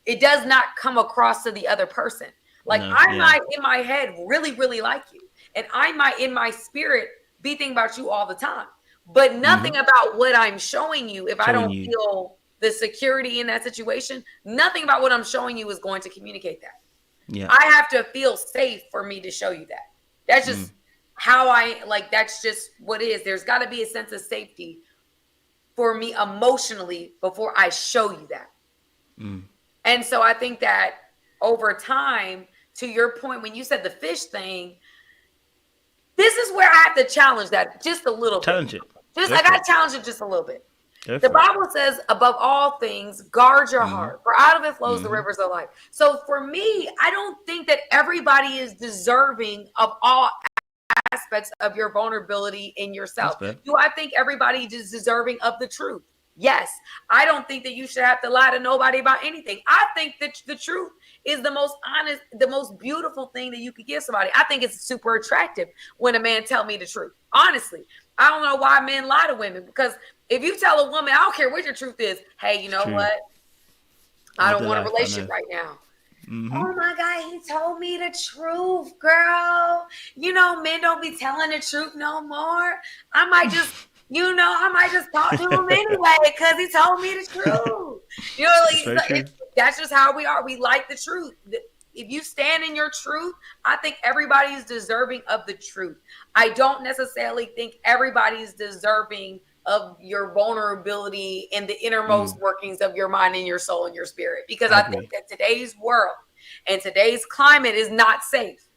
It does not come across to the other person. Like I might in my head really, really like you. And I might in my spirit be thinking about you all the time. But nothing about what I'm showing you, if I don't feel the security in that situation, nothing about what I'm showing you is going to communicate that. Yeah. I have to feel safe for me to show you that. That's just how that's just what it is. There's got to be a sense of safety for me emotionally before I show you that. And so I think that over time, to your point, when you said the fish thing, this is where I have to challenge that just a little bit. I got to challenge it just a little bit. The Bible says, above all things, guard your heart, for out of it flows the rivers of life. So for me, I don't think that everybody is deserving of all aspects of your vulnerability in yourself. Do I think everybody is deserving of the truth? Yes. I don't think that you should have to lie to nobody about anything. I think that the truth is the most honest, the most beautiful thing that you could give somebody. I think it's super attractive when a man tell me the truth. Honestly, I don't know why men lie to women, because if you tell a woman, I don't care what your truth is, hey, you know what? I don't want a relationship right now. Oh my God, he told me the truth, girl. You know, men don't be telling the truth no more. I might just, I might just talk to him anyway because he told me the truth. That's just how we are. We like the truth. If you stand in your truth, I think everybody is deserving of the truth. I don't necessarily think everybody is deserving of your vulnerability and the innermost workings of your mind and your soul and your spirit, because I think that today's world and today's climate is not safe.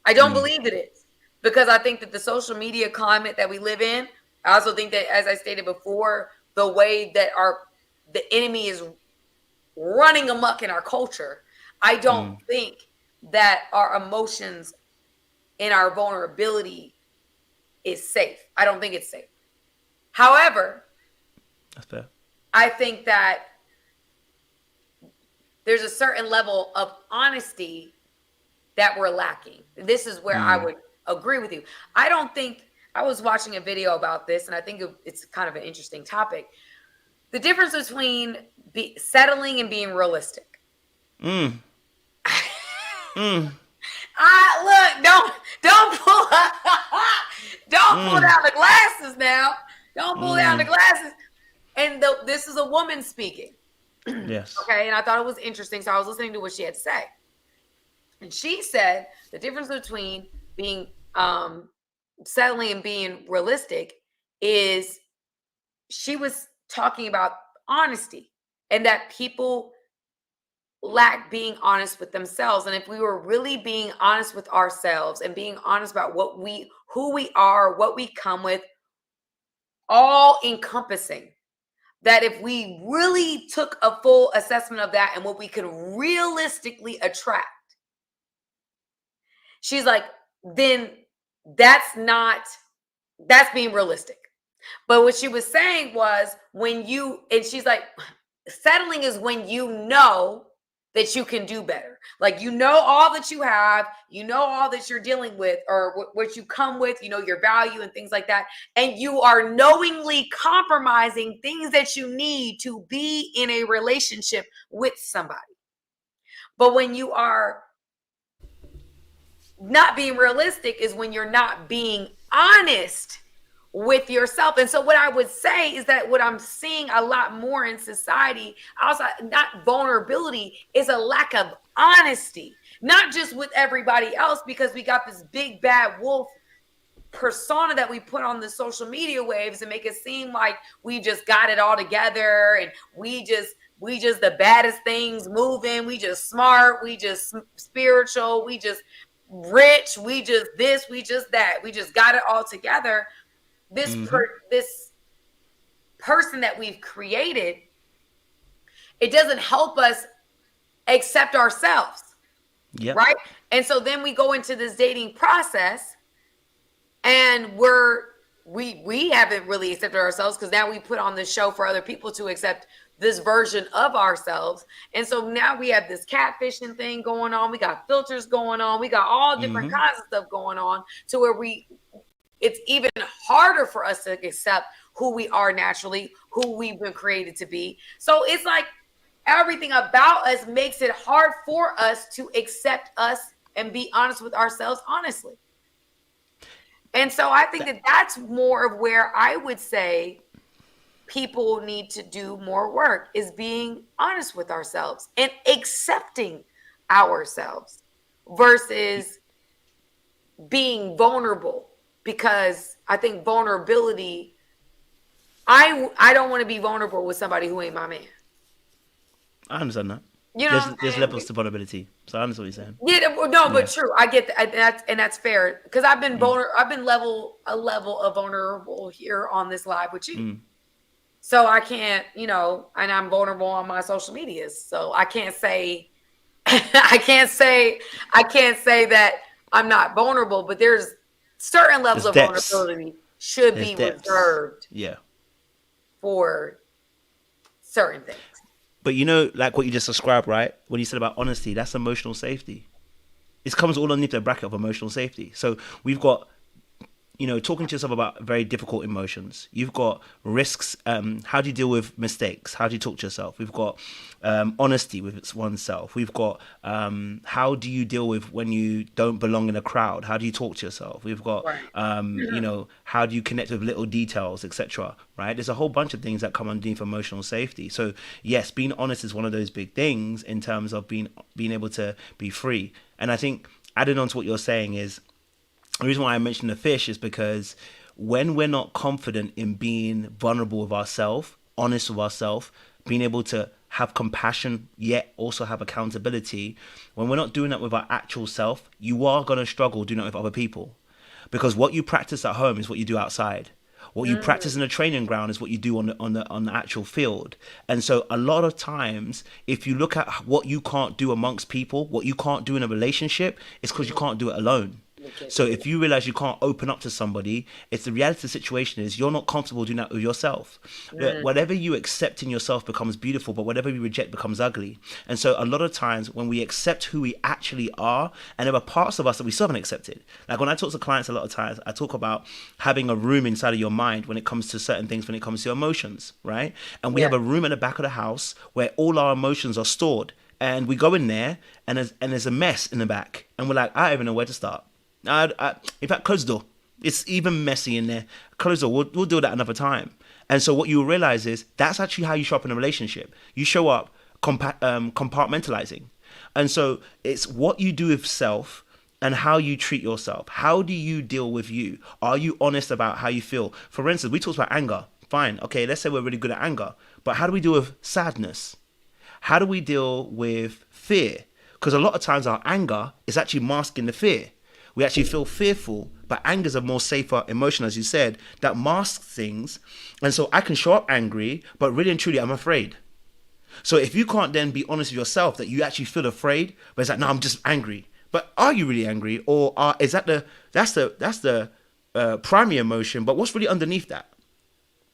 I don't believe it is, because I think that the social media climate that we live in, I also think that, as I stated before, the way that the enemy is running amok in our culture, I don't think that our emotions and our vulnerability is safe. I don't think it's safe. However, I think that there's a certain level of honesty that we're lacking. This is where I would agree with you. I don't think, I was watching a video about this, and I think it's kind of an interesting topic. The difference between settling and being realistic. Look, don't pull down the glasses now. Don't pull down the glasses. And this is a woman speaking. Yes. Okay. And I thought it was interesting. So I was listening to what she had to say. And she said the difference between being settling and being realistic is, she was talking about honesty, and that people lack being honest with themselves. And if we were really being honest with ourselves and being honest about who we are, what we come with, all encompassing, that if we really took a full assessment of that and what we can realistically attract, she's like, then that's being realistic. But what she was saying was, and she's like, settling is when you know that you can do better. Like, all that you have, all that you're dealing with, or what you come with, your value and things like that. And you are knowingly compromising things that you need to be in a relationship with somebody. But when you are not being realistic is when you're not being honest with yourself. And so what I would say is that what I'm seeing a lot more in society, outside, not vulnerability, is a lack of honesty, not just with everybody else, because we got this big bad wolf persona that we put on the social media waves and make it seem like we just got it all together, and we just the baddest things moving, we just smart, we just spiritual, we just rich, we just this, we just that, we just got it all together. This this person that we've created, it doesn't help us accept ourselves. Yep. Right? And so then we go into this dating process, and we haven't really accepted ourselves, because now we put on this show for other people to accept this version of ourselves. And so now we have this catfishing thing going on. We got filters going on. We got all different kinds of stuff going on, to where it's even harder for us to accept who we are naturally, who we've been created to be. So it's like everything about us makes it hard for us to accept us and be honest with ourselves honestly. And so I think that that's more of where I would say people need to do more work, is being honest with ourselves and accepting ourselves versus being vulnerable. Because I think vulnerability, I don't want to be vulnerable with somebody who ain't my man. I understand that. You know, there's levels to vulnerability. So I understand what you're saying. Yeah, no, but true. I get that, and that's fair, because I've been I've been a level of vulnerable here on this live with you. So I can't, and I'm vulnerable on my social medias. So I can't say I can't say that I'm not vulnerable, but there's certain levels of vulnerability should be reserved for certain things. But like what you just described, right? When you said about honesty, that's emotional safety. It comes all underneath the bracket of emotional safety. So we've got, talking to yourself about very difficult emotions. You've got risks. How do you deal with mistakes? How do you talk to yourself? We've got honesty with oneself. We've got how do you deal with when you don't belong in a crowd? How do you talk to yourself? We've got, how do you connect with little details, etc. Right? There's a whole bunch of things that come underneath emotional safety. So yes, being honest is one of those big things in terms of being able to be free. And I think adding on to what you're saying is, the reason why I mentioned the fish is because when we're not confident in being vulnerable with ourselves, honest with ourselves, being able to have compassion yet also have accountability, when we're not doing that with our actual self, you are going to struggle doing that with other people. Because what you practice at home is what you do outside. What you practice in a training ground is what you do on the actual field. And so a lot of times, if you look at what you can't do amongst people, what you can't do in a relationship, it's because you can't do it alone. So if you realize you can't open up to somebody, it's the reality of the situation is you're not comfortable doing that with yourself. Whatever you accept in yourself becomes beautiful, but whatever you reject becomes ugly. And so a lot of times when we accept who we actually are, and there are parts of us that we still haven't accepted. Like when I talk to clients a lot of times, I talk about having a room inside of your mind when it comes to certain things, when it comes to your emotions, right? And we have a room at the back of the house where all our emotions are stored. And we go in there and there's a mess in the back. And we're like, I don't even know where to start. In fact, close the door. It's even messy in there. Close the door. We'll do that another time. And so what you realize is that's actually how you show up in a relationship. You show up compartmentalizing. And so it's what you do with self and how you treat yourself. How do you deal with you? Are you honest about how you feel? For instance, we talked about anger. Fine. Okay, let's say we're really good at anger. But how do we deal with sadness? How do we deal with fear? Because a lot of times our anger is actually masking the fear. We actually feel fearful, but anger is a more safer emotion, as you said, that masks things. And so I can show up angry, but really and truly, I'm afraid. So if you can't then be honest with yourself that you actually feel afraid, but it's like, no, I'm just angry. But are you really angry? Or is that that's the primary emotion, but what's really underneath that?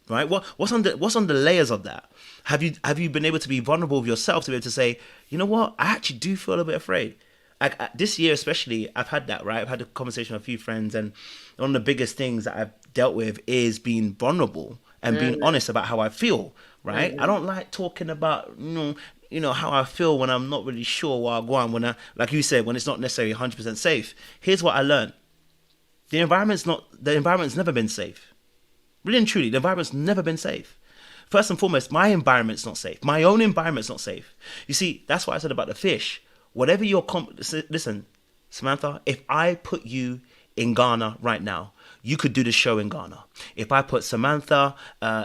Right? What's on the layers of that? Have you been able to be vulnerable with yourself to be able to say, you know what, I actually do feel a little bit afraid. Like this year especially, I've had that, right? I've had a conversation with a few friends, and one of the biggest things that I've dealt with is being vulnerable and being honest about how I feel, right? I don't like talking about, how I feel when I'm not really sure where I go on, like you said, when it's not necessarily 100% safe. Here's what I learned. The environment's never been safe. Really and truly, the environment's never been safe. First and foremost, my environment's not safe. My own environment's not safe. You see, that's what I said about the fish. Whatever your listen, Samantha, if I put you in Ghana right now, you could do the show in Ghana. If I put Samantha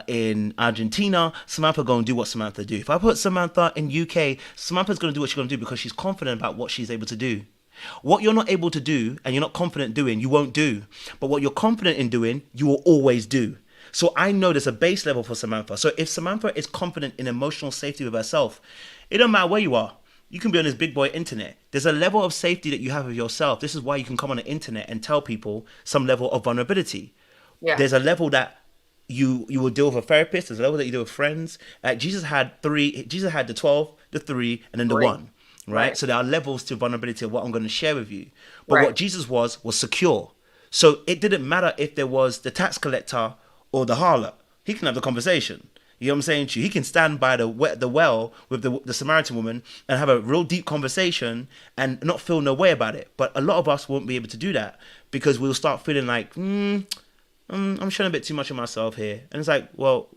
in Argentina, Samantha going to do what Samantha do. If I put Samantha in UK, Samantha's going to do what she's going to do because she's confident about what she's able to do. What you're not able to do and you're not confident doing, you won't do. But what you're confident in doing, you will always do. So I know there's a base level for Samantha. So if Samantha is confident in emotional safety with herself, it don't matter where you are. You can be on this big boy internet. There's a level of safety that you have of yourself. This is why you can come on the internet and tell people some level of vulnerability. Yeah. There's a level that you will deal with a therapist. There's a level that you deal with friends. Jesus had the 12, the 3, and then the 1. Right? So there are levels to vulnerability of what I'm going to share with you. But what Jesus was secure. So it didn't matter if there was the tax collector or the harlot. He can have the conversation. You know what I'm saying to you? He can stand by the well with the Samaritan woman and have a real deep conversation and not feel no way about it. But a lot of us won't be able to do that because we'll start feeling like, I'm showing a bit too much of myself here. And it's like, well,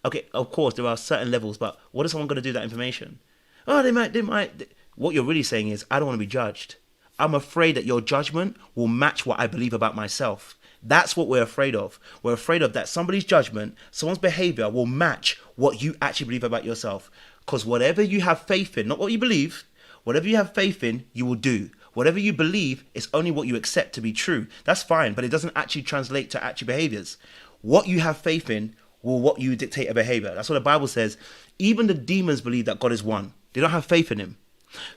okay, of course, there are certain levels, but what is someone going to do with that information? Oh, they might. What you're really saying is, I don't want to be judged. I'm afraid that your judgment will match what I believe about myself. That's what we're afraid of. We're afraid of that somebody's judgment, someone's behavior will match what you actually believe about yourself. Because whatever you have faith in, not what you believe, whatever you have faith in, you will do. Whatever you believe is only what you accept to be true. That's fine, but it doesn't actually translate to actual behaviors. What you have faith in will what you dictate a behavior. That's what the Bible says. Even the demons believe that God is one. They don't have faith in him.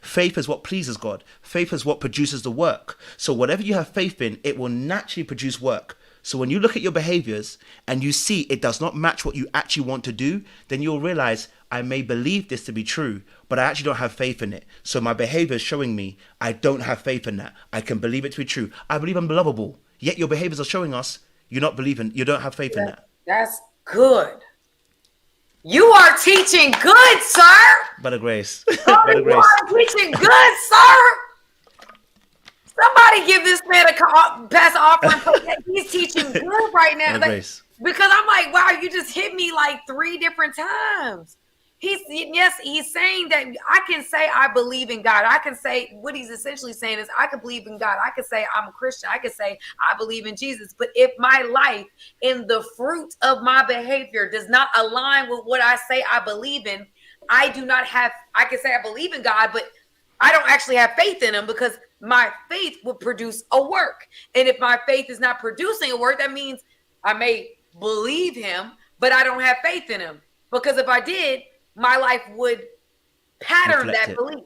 Faith is what pleases God. Faith is what produces the work. So whatever you have faith in, it will naturally produce work. So when you look at your behaviors and you see it does not match what you actually want to do, then you'll realize I may believe this to be true, but I actually don't have faith in it. So my behavior is showing me I don't have faith in that. I can believe it to be true. I believe I'm lovable. Yet your behaviors are showing us you don't have faith in that. That's good. You are teaching good, sir. By the grace. By the grace. You are teaching good, sir. Somebody give this man a pass offering. He's teaching good right now. Because I'm like, wow, you just hit me like 3 different times. He's saying that I can say I believe in God. I can say what he's essentially saying is I can believe in God. I can say I'm a Christian. I can say I believe in Jesus. But if my life in the fruit of my behavior does not align with what I say I believe in, I can say I believe in God, but I don't actually have faith in him because my faith will produce a work. And if my faith is not producing a work, that means I may believe him, but I don't have faith in him. Because if I did, my life would pattern that belief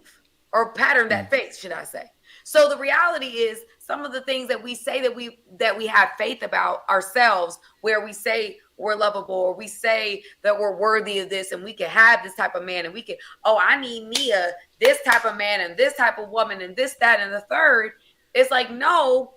or pattern that faith, should I say. So the reality is some of the things that we say that we have faith about ourselves, where we say we're lovable or we say that we're worthy of this and we can have this type of man and we can, I need me this type of man and this type of woman and this, that, and the third. It's like, no,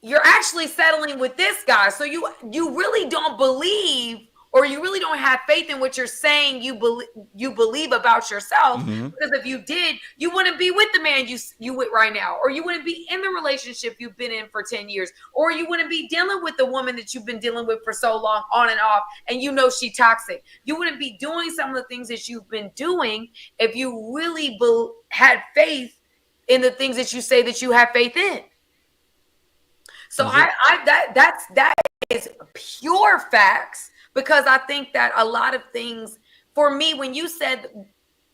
you're actually settling with this guy. So you really don't believe or you really don't have faith in what you're saying you believe about yourself. Mm-hmm. Because if you did, you wouldn't be with the man you with right now, or you wouldn't be in the relationship you've been in for 10 years, or you wouldn't be dealing with the woman that you've been dealing with for so long on and off, and you know she's toxic. You wouldn't be doing some of the things that you've been doing if you really had faith in the things that you say that you have faith in. So that is pure facts. Because I think that a lot of things, for me, when you said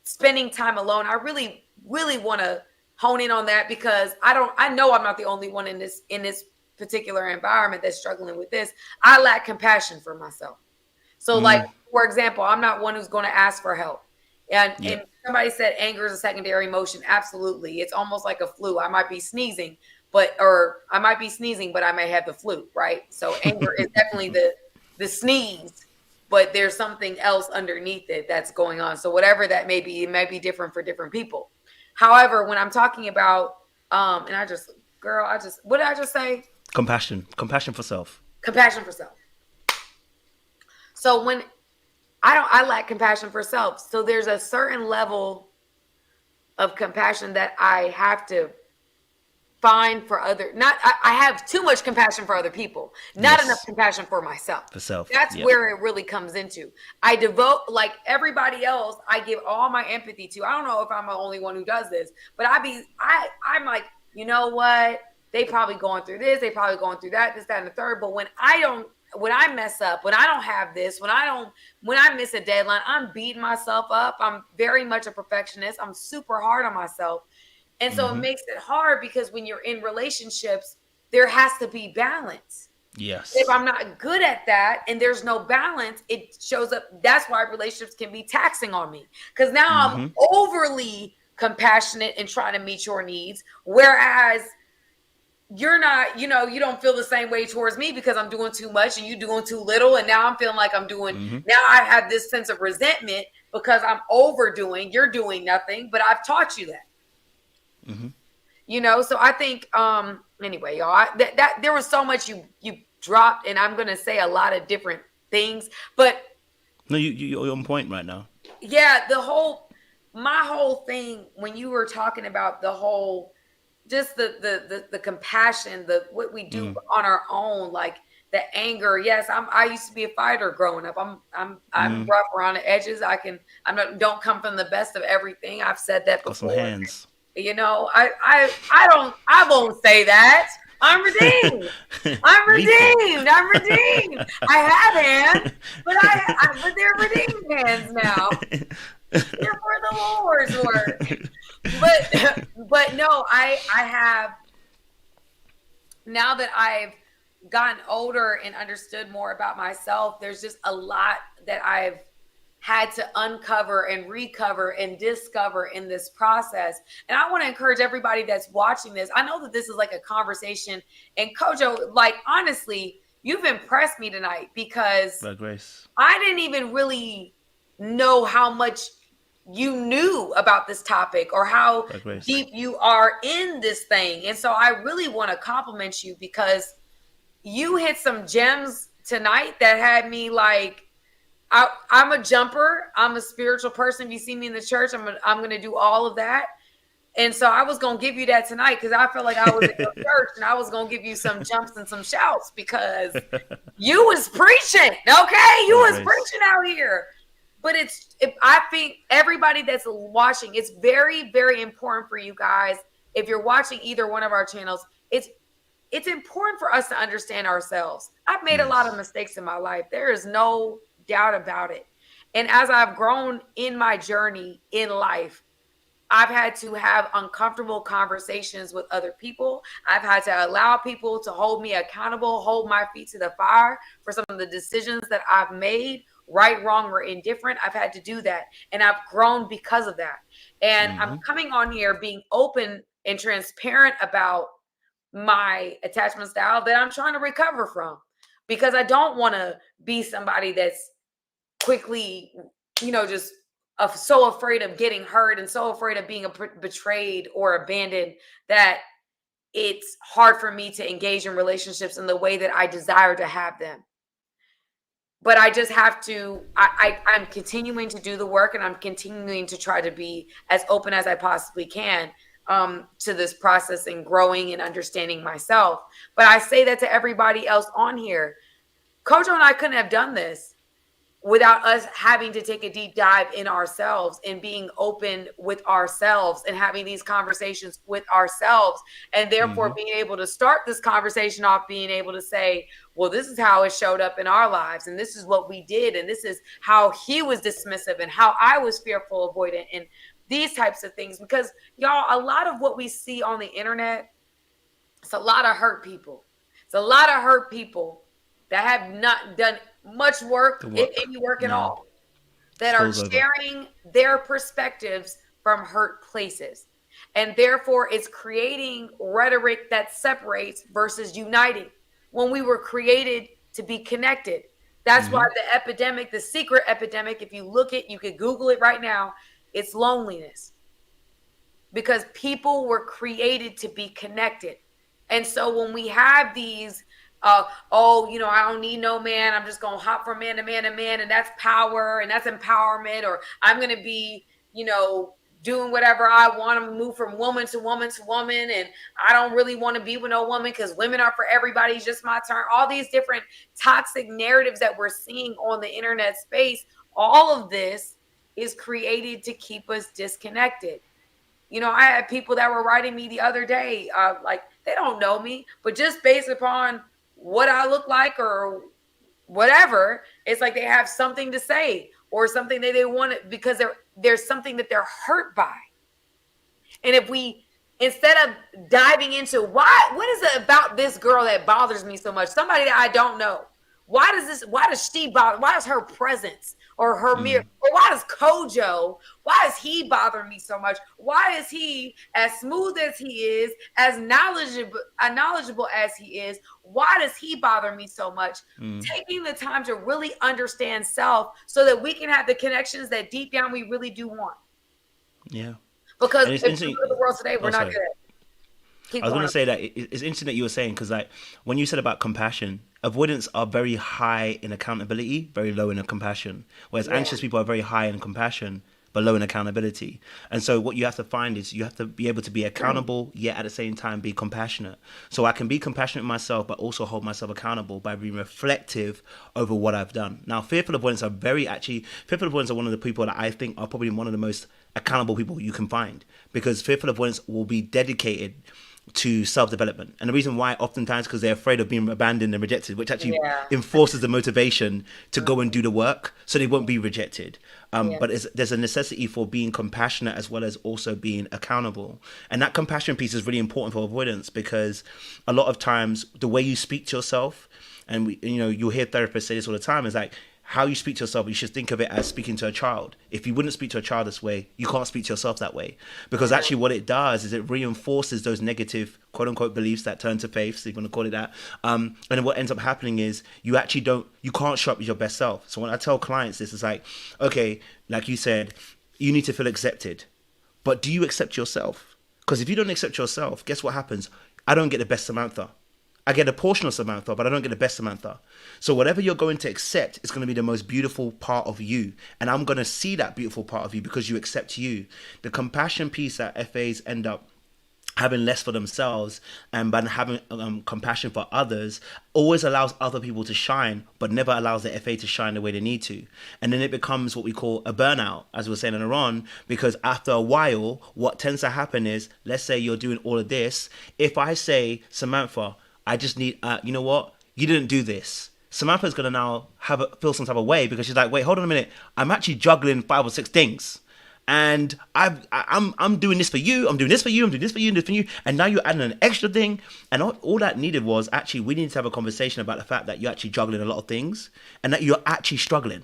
spending time alone, I really, really want to hone in on that because I know I'm not the only one in this particular environment that's struggling with this. I lack compassion for myself. So like, for example, I'm not one who's going to ask for help. And somebody said anger is a secondary emotion. Absolutely. It's almost like a flu. I might be sneezing, but I may have the flu, right? So anger is definitely the sneeze, but there's something else underneath it that's going on. So whatever that may be, it may be different for different people. However, when I'm talking about, what did I just say? Compassion for self. Compassion for self. So when I lack compassion for self. So there's a certain level of compassion that I have to find for I have too much compassion for other people, not Yes. enough compassion for myself. For self. That's where it really comes into. I devote, like everybody else, I give all my empathy to. I don't know if I'm the only one who does this, but I'm like, you know what? They probably going through this, they probably going through that, this, that, and the third. But when I mess up, when I don't have this, when I miss a deadline, I'm beating myself up. I'm very much a perfectionist. I'm super hard on myself. And so it makes it hard because when you're in relationships, there has to be balance. Yes. If I'm not good at that and there's no balance, it shows up. That's why relationships can be taxing on me, because now I'm overly compassionate and trying to meet your needs, whereas you're not, you don't feel the same way towards me because I'm doing too much and you doing too little. And now I'm feeling like I'm doing, now I have this sense of resentment because I'm overdoing, you're doing nothing, but I've taught you that. So I think, anyway, y'all, that there was so much you dropped, and I'm going to say a lot of different things, but no, you're on point right now. Yeah. My whole thing, when you were talking about the whole, just the compassion, what we do on our own, like the anger. Yes. I used to be a fighter growing up. I'm rough around the edges. Don't come from the best of everything. I've said that before. Got some hands. I won't say that. I'm redeemed. I'm redeemed. I have hands, but they're redeemed hands now. They're for the Lord's work. But no, I have, now that I've gotten older and understood more about myself, there's just a lot that I've had to uncover and recover and discover in this process. And I want to encourage everybody that's watching this. I know that this is like a conversation, and Kojo, like, honestly, you've impressed me tonight, because by grace, I didn't even really know how much you knew about this topic or how deep you are in this thing. And so I really want to compliment you, because you hit some gems tonight that had me like, I'm a jumper. I'm a spiritual person. If you see me in the church, I'm going to do all of that. And so I was going to give you that tonight, because I felt like I was at your church, and I was going to give you some jumps and some shouts, because you was preaching. Okay. You was preaching out here. But I think everybody that's watching, it's very, very important for you guys. If you're watching either one of our channels, it's important for us to understand ourselves. I've made a lot of mistakes in my life. There is no doubt about it. And as I've grown in my journey in life, I've had to have uncomfortable conversations with other people. I've had to allow people to hold me accountable, hold my feet to the fire for some of the decisions that I've made, right, wrong, or indifferent. I've had to do that. And I've grown because of that. And I'm coming on here being open and transparent about my attachment style that I'm trying to recover from, because I don't want to be somebody that's quickly, just so afraid of getting hurt and so afraid of being betrayed or abandoned that it's hard for me to engage in relationships in the way that I desire to have them. But I just have to, I'm continuing to do the work, and I'm continuing to try to be as open as I possibly can to this process and growing and understanding myself. But I say that to everybody else on here. Kojo and I couldn't have done this without us having to take a deep dive in ourselves and being open with ourselves and having these conversations with ourselves, and therefore being able to start this conversation off being able to say, well, this is how it showed up in our lives, and this is what we did, and this is how he was dismissive and how I was fearful, avoidant, and these types of things. Because y'all, a lot of what we see on the internet, it's a lot of hurt people. It's a lot of hurt people that have not done much work, if any work at all, that are sharing their perspectives from hurt places. And therefore, it's creating rhetoric that separates versus uniting, when we were created to be connected. That's why the epidemic, the secret epidemic, if you look at, you could Google it right now, it's loneliness. Because people were created to be connected. And so when we have these I don't need no man, I'm just going to hop from man to man to man, and that's power and that's empowerment, or I'm going to be, doing whatever I want to, move from woman to woman to woman, and I don't really want to be with no woman because women are for everybody, it's just my turn. All these different toxic narratives that we're seeing on the internet space, all of this is created to keep us disconnected. You know, I had people that were writing me the other day, like they don't know me, but just based upon what I look like or whatever, it's like they have something to say or something that they want because there's something that they're hurt by. And if we, instead of diving into what is it about this girl that bothers me so much, somebody that I don't know, why does she bother, why does her presence or her mirror, or why does Kojo, why does he bother me so much? Why is he, as smooth as he is, as knowledgeable as he is, why does he bother me so much? Taking the time to really understand self so that we can have the connections that deep down we really do want. Yeah. Because if you look at the world today, we're not good. I was going to say that it's interesting that you were saying, because like when you said about compassion, avoidants are very high in accountability, very low in compassion, whereas anxious people are very high in compassion but low in accountability. And so what you have to find is you have to be able to be accountable, yet at the same time be compassionate. So I can be compassionate myself, but also hold myself accountable by being reflective over what I've done. Now, fearful avoidants are one of the people that I think are probably one of the most accountable people you can find, because fearful avoidants will be dedicated to self-development. And the reason why oftentimes because they're afraid of being abandoned and rejected, which actually enforces the motivation to go and do the work so they won't be rejected. But there's a necessity for being compassionate as well as also being accountable. And that compassion piece is really important for avoidance, because a lot of times the way you speak to yourself, and you'll hear therapists say this all the time, is like, how you speak to yourself, you should think of it as speaking to a child. If you wouldn't speak to a child this way, you can't speak to yourself that way. Because actually what it does is it reinforces those negative, quote unquote, beliefs that turn to faith, so you want to call it that. And then what ends up happening is you can't show up as your best self. So when I tell clients this, it's like, okay, like you said, you need to feel accepted. But do you accept yourself? Because if you don't accept yourself, guess what happens? I don't get the best Samantha. I get a portion of Samantha, but I don't get the best Samantha. So whatever you're going to accept is going to be the most beautiful part of you. And I'm going to see that beautiful part of you because you accept you. The compassion piece that FAs end up having less for themselves and by having compassion for others always allows other people to shine, but never allows the FA to shine the way they need to. And then it becomes what we call a burnout, as we were saying earlier on, because after a while, what tends to happen is, let's say you're doing all of this. If I say, Samantha, I just need, you know what? You didn't do this. Samantha's going to now feel some type of way because she's like, wait, hold on a minute. I'm actually juggling 5 or 6 things. And I'm doing this for you. I'm doing this for you. I'm doing this for you and this for you. And now you're adding an extra thing. And all that needed was actually, we need to have a conversation about the fact that you're actually juggling a lot of things and that you're actually struggling.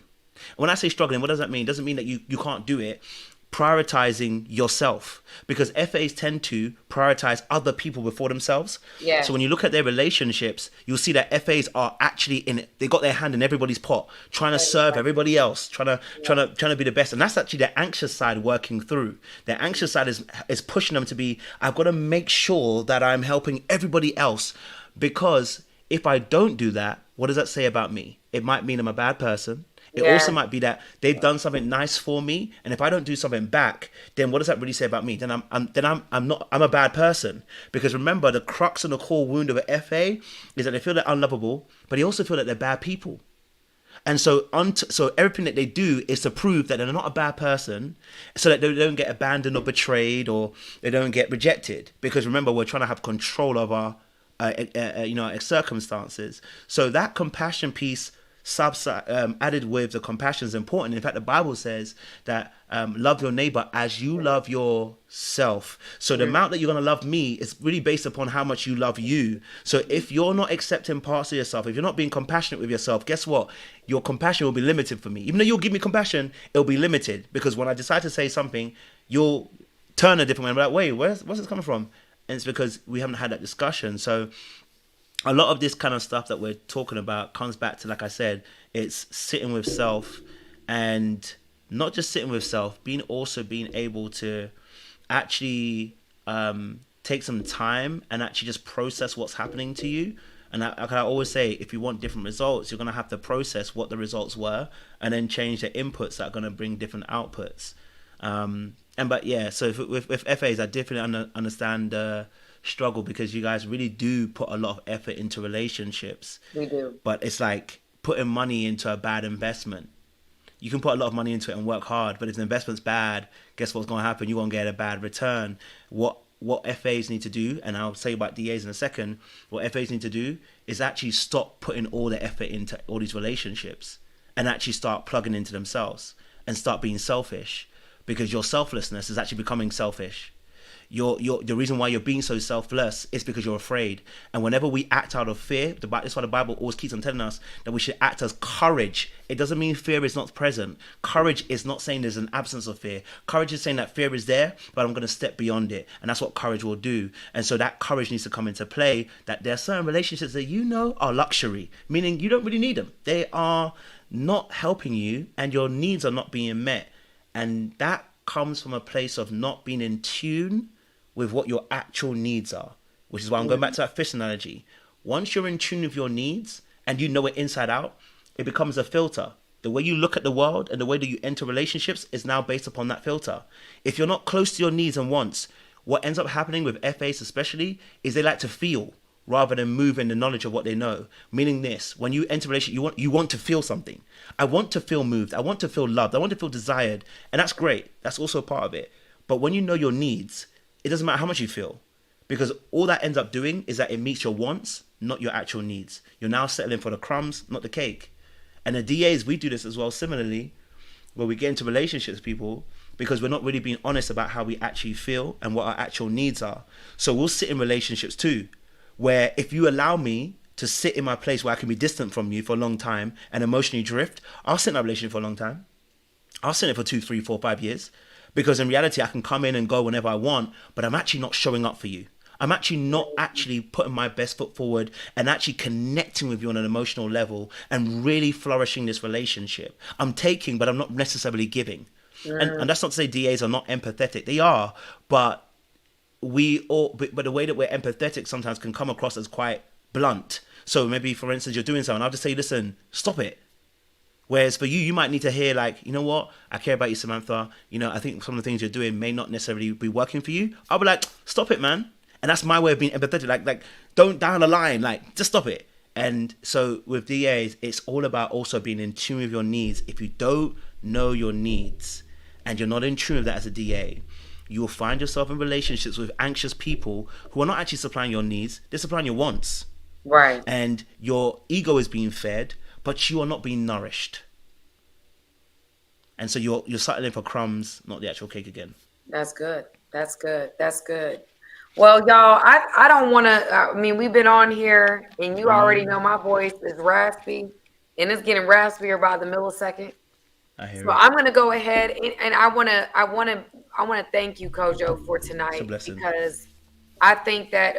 When I say struggling, what does that mean? It doesn't mean that you can't do it. Prioritizing yourself, because FAs tend to prioritize other people before themselves. Yeah. So when you look at their relationships, you'll see that FAs are actually in it. They got their hand in everybody's pot, trying to serve everybody else, trying to be the best. And that's actually their anxious side working through. Their anxious side is pushing them to be, I've got to make sure that I'm helping everybody else, because if I don't do that, what does that say about me? It might mean I'm a bad person. It also might be that they've done something nice for me, and if I don't do something back, then what does that really say about me? Then I'm a bad person. Because remember, the crux and the core wound of an FA is that they feel they're unlovable, but they also feel that they're bad people. And so everything that they do is to prove that they're not a bad person, so that they don't get abandoned or betrayed, or they don't get rejected. Because remember, we're trying to have control of our circumstances. So that compassion piece added with the compassion is important. In fact, the Bible says that love your neighbor as you love yourself. So the amount that you're going to love me is really based upon how much you love you. So if you're not accepting parts of yourself, if you're not being compassionate with yourself, guess what? Your compassion will be limited for me. Even though you'll give me compassion, it'll be limited, because when I decide to say something, you'll turn a different way. I'm like, wait, where's this coming from? And it's because we haven't had that discussion. So a lot of this kind of stuff that we're talking about comes back to, like I said, it's sitting with self, and not just sitting with self, being able to actually take some time and actually just process what's happening to you. And like I always say, if you want different results, you're going to have to process what the results were and then change the inputs that are going to bring different outputs. And But yeah, so with FAs, I definitely understand the struggle, because you guys really do put a lot of effort into relationships. We do. But it's like putting money into a bad investment. You can put a lot of money into it and work hard, but if the investment's bad, guess what's going to happen? You won't get a bad return. What FAs need to do, and I'll say about DAs in a second, what FAs need to do is actually stop putting all the effort into all these relationships and actually start plugging into themselves and start being selfish, because your selflessness is actually becoming selfish. The reason why you're being so selfless is because you're afraid. And whenever we act out of fear, that's why the Bible always keeps on telling us that we should act as courage. It doesn't mean fear is not present. Courage is not saying there's an absence of fear. Courage is saying that fear is there, but I'm going to step beyond it. And that's what courage will do. And so that courage needs to come into play, that there are certain relationships that are luxury, meaning you don't really need them. They are not helping you and your needs are not being met. And that comes from a place of not being in tune with what your actual needs are, which is why I'm going back to that fish analogy. Once you're in tune with your needs and you know it inside out, it becomes a filter. The way you look at the world and the way that you enter relationships is now based upon that filter. If you're not close to your needs and wants, what ends up happening with FAs especially is they like to feel rather than move in the knowledge of what they know. Meaning this, when you enter a relationship, you want to feel something. I want to feel moved. I want to feel loved. I want to feel desired. And that's great. That's also part of it. But when you know your needs, it doesn't matter how much you feel, because all that ends up doing is that it meets your wants, not your actual needs. You're now settling for the crumbs, not the cake. And the DAs, we do this as well similarly, where we get into relationships with people because we're not really being honest about how we actually feel and what our actual needs are. So we'll sit in relationships too, where if you allow me to sit in my place where I can be distant from you for a long time and emotionally drift, I'll sit in that relationship for a long time. I'll sit in it for 2, 3, 4, 5 years. Because in reality, I can come in and go whenever I want, but I'm actually not showing up for you. I'm actually not actually putting my best foot forward and actually connecting with you on an emotional level and really flourishing this relationship. I'm taking, but I'm not necessarily giving. And that's not to say DAs are not empathetic. They are, but but the way that we're empathetic sometimes can come across as quite blunt. So maybe, for instance, you're doing something, I'll just say, listen, stop it. Whereas for you, you might need to hear like, you know what? I care about you, Samantha. I think some of the things you're doing may not necessarily be working for you. I'll be like, stop it, man. And that's my way of being empathetic. Like don't down the line. Like, just stop it. And so with DAs, it's all about also being in tune with your needs. If you don't know your needs and you're not in tune with that as a DA, you will find yourself in relationships with anxious people who are not actually supplying your needs. They're supplying your wants. Right. And your ego is being fed, but you are not being nourished. And so you're settling for crumbs, not the actual cake again. That's good. That's good. That's good. Well, y'all, I don't want to, I mean, we've been on here and you already know my voice is raspy and it's getting raspier by the millisecond. I hear So it. I'm going to go ahead and I want to thank you, Kojo, for tonight, because I think that,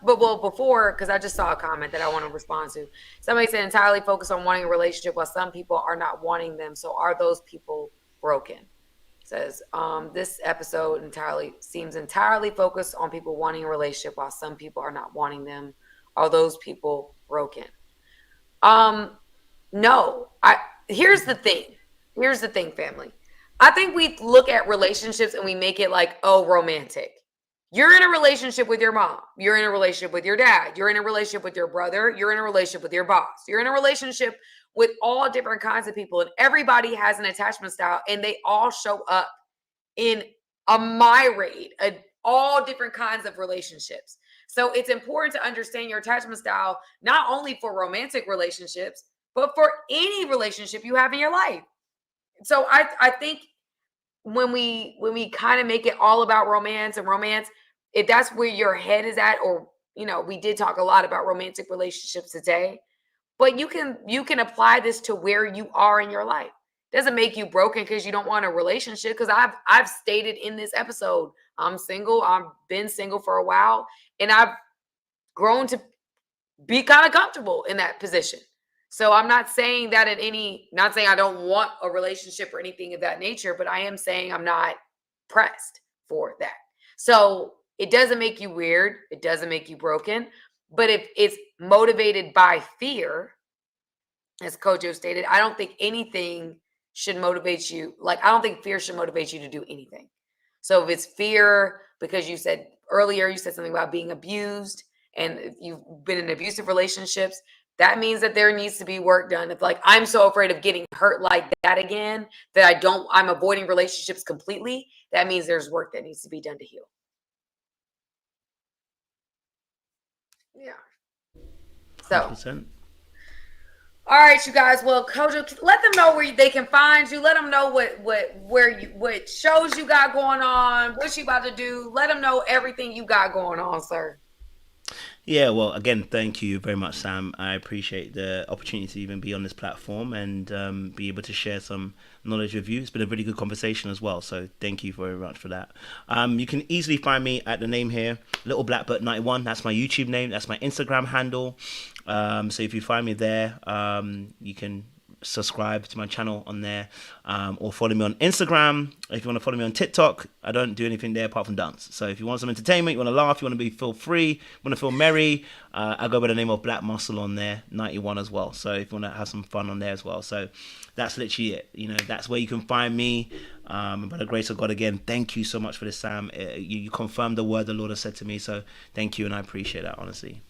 before, because I just saw a comment that I want to respond to. Somebody said entirely focused on wanting a relationship while some people are not wanting them. So are those people broken? Says, this episode seems entirely focused on people wanting a relationship while some people are not wanting them. Are those people broken? No. Here's the thing, family. I think we look at relationships and we make it like, oh, romantic. You're in a relationship with your mom. You're in a relationship with your dad. You're in a relationship with your brother. You're in a relationship with your boss. You're in a relationship with all different kinds of people. And everybody has an attachment style and they all show up in a myriad of all different kinds of relationships. So it's important to understand your attachment style, not only for romantic relationships, but for any relationship you have in your life. So I think when we kind of make it all about romance, if that's where your head is at, or we did talk a lot about romantic relationships today, but you can apply this to where you are in your life. It doesn't make you broken because you don't want a relationship, because I've stated in this episode, I'm single. I've been single for a while and I've grown to be kind of comfortable in that position. So I'm not saying that not saying I don't want a relationship or anything of that nature, but I am saying I'm not pressed for that. So it doesn't make you weird. It doesn't make you broken. But if it's motivated by fear, as Kojo stated, I don't think anything should motivate you. Like, I don't think fear should motivate you to do anything. So if it's fear, because you said earlier, you said something about being abused, and if you've been in abusive relationships, that means that there needs to be work done. If like, I'm so afraid of getting hurt like that again, that I'm avoiding relationships completely, that means there's work that needs to be done to heal. Yeah. So 100%. all right, you guys. Well, Kojo, let them know where they can find you. Let them know what shows you got going on, what you about to do. Let them know everything you got going on, sir. Yeah, well, again, thank you very much, Sam. I appreciate the opportunity to even be on this platform and be able to share some knowledge with you. It's been a really good conversation as well, so thank you very much for that. You can easily find me at the name here, Little Blackbird 91. That's my YouTube name. That's my Instagram handle. So if you find me there, you can subscribe to my channel on there, or follow me on Instagram. If you want to follow me on TikTok, I don't do anything there apart from dance. So if you want some entertainment, you want to laugh, you want to feel free, you want to feel merry, I go by the name of Black Muscle on there, 91 as well. So if you want to have some fun on there as well. So that's literally it. You know, that's where you can find me. By the grace of God, again, thank you so much for this, Sam. You confirmed the word the Lord has said to me. So thank you, and I appreciate that, honestly.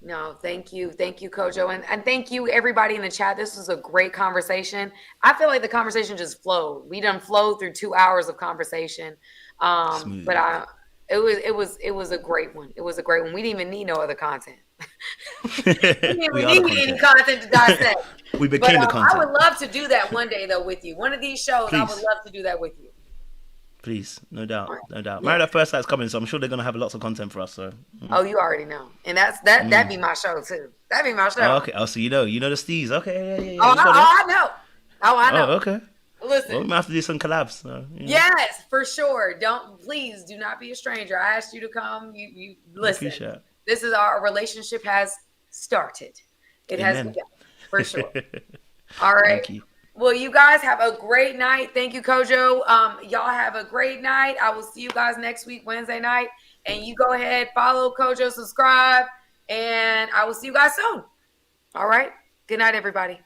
No, thank you, Kojo, and thank you everybody in the chat. This was a great conversation. I feel like the conversation just flowed. We done flowed through 2 hours of conversation, Smooth. but it was a great one. It was a great one. We didn't even need no other content. We didn't even need any content to dissect. We became the content. I would love to do that one day, though, with you. One of these shows, Please. I would love to do that with you. Please, no doubt, no doubt. Yeah. Married at First Sight's coming, so I'm sure they're gonna have lots of content for us. So. Oh, you already know, and that'd be my show too. That'd be my show. Oh, okay. Oh, so you know the Steez. Okay, yeah. Oh, I know. Oh, okay. Listen, well, we might have to do some collabs. So, Yes, for sure. Please do not be a stranger. I asked you to come. You listen. This is our relationship has started. It has begun, for sure. All right. Thank you. Well, you guys have a great night. Thank you, Kojo. Y'all have a great night. I will see you guys next week, Wednesday night. And you go ahead, follow Kojo, subscribe, and I will see you guys soon. All right. Good night, everybody.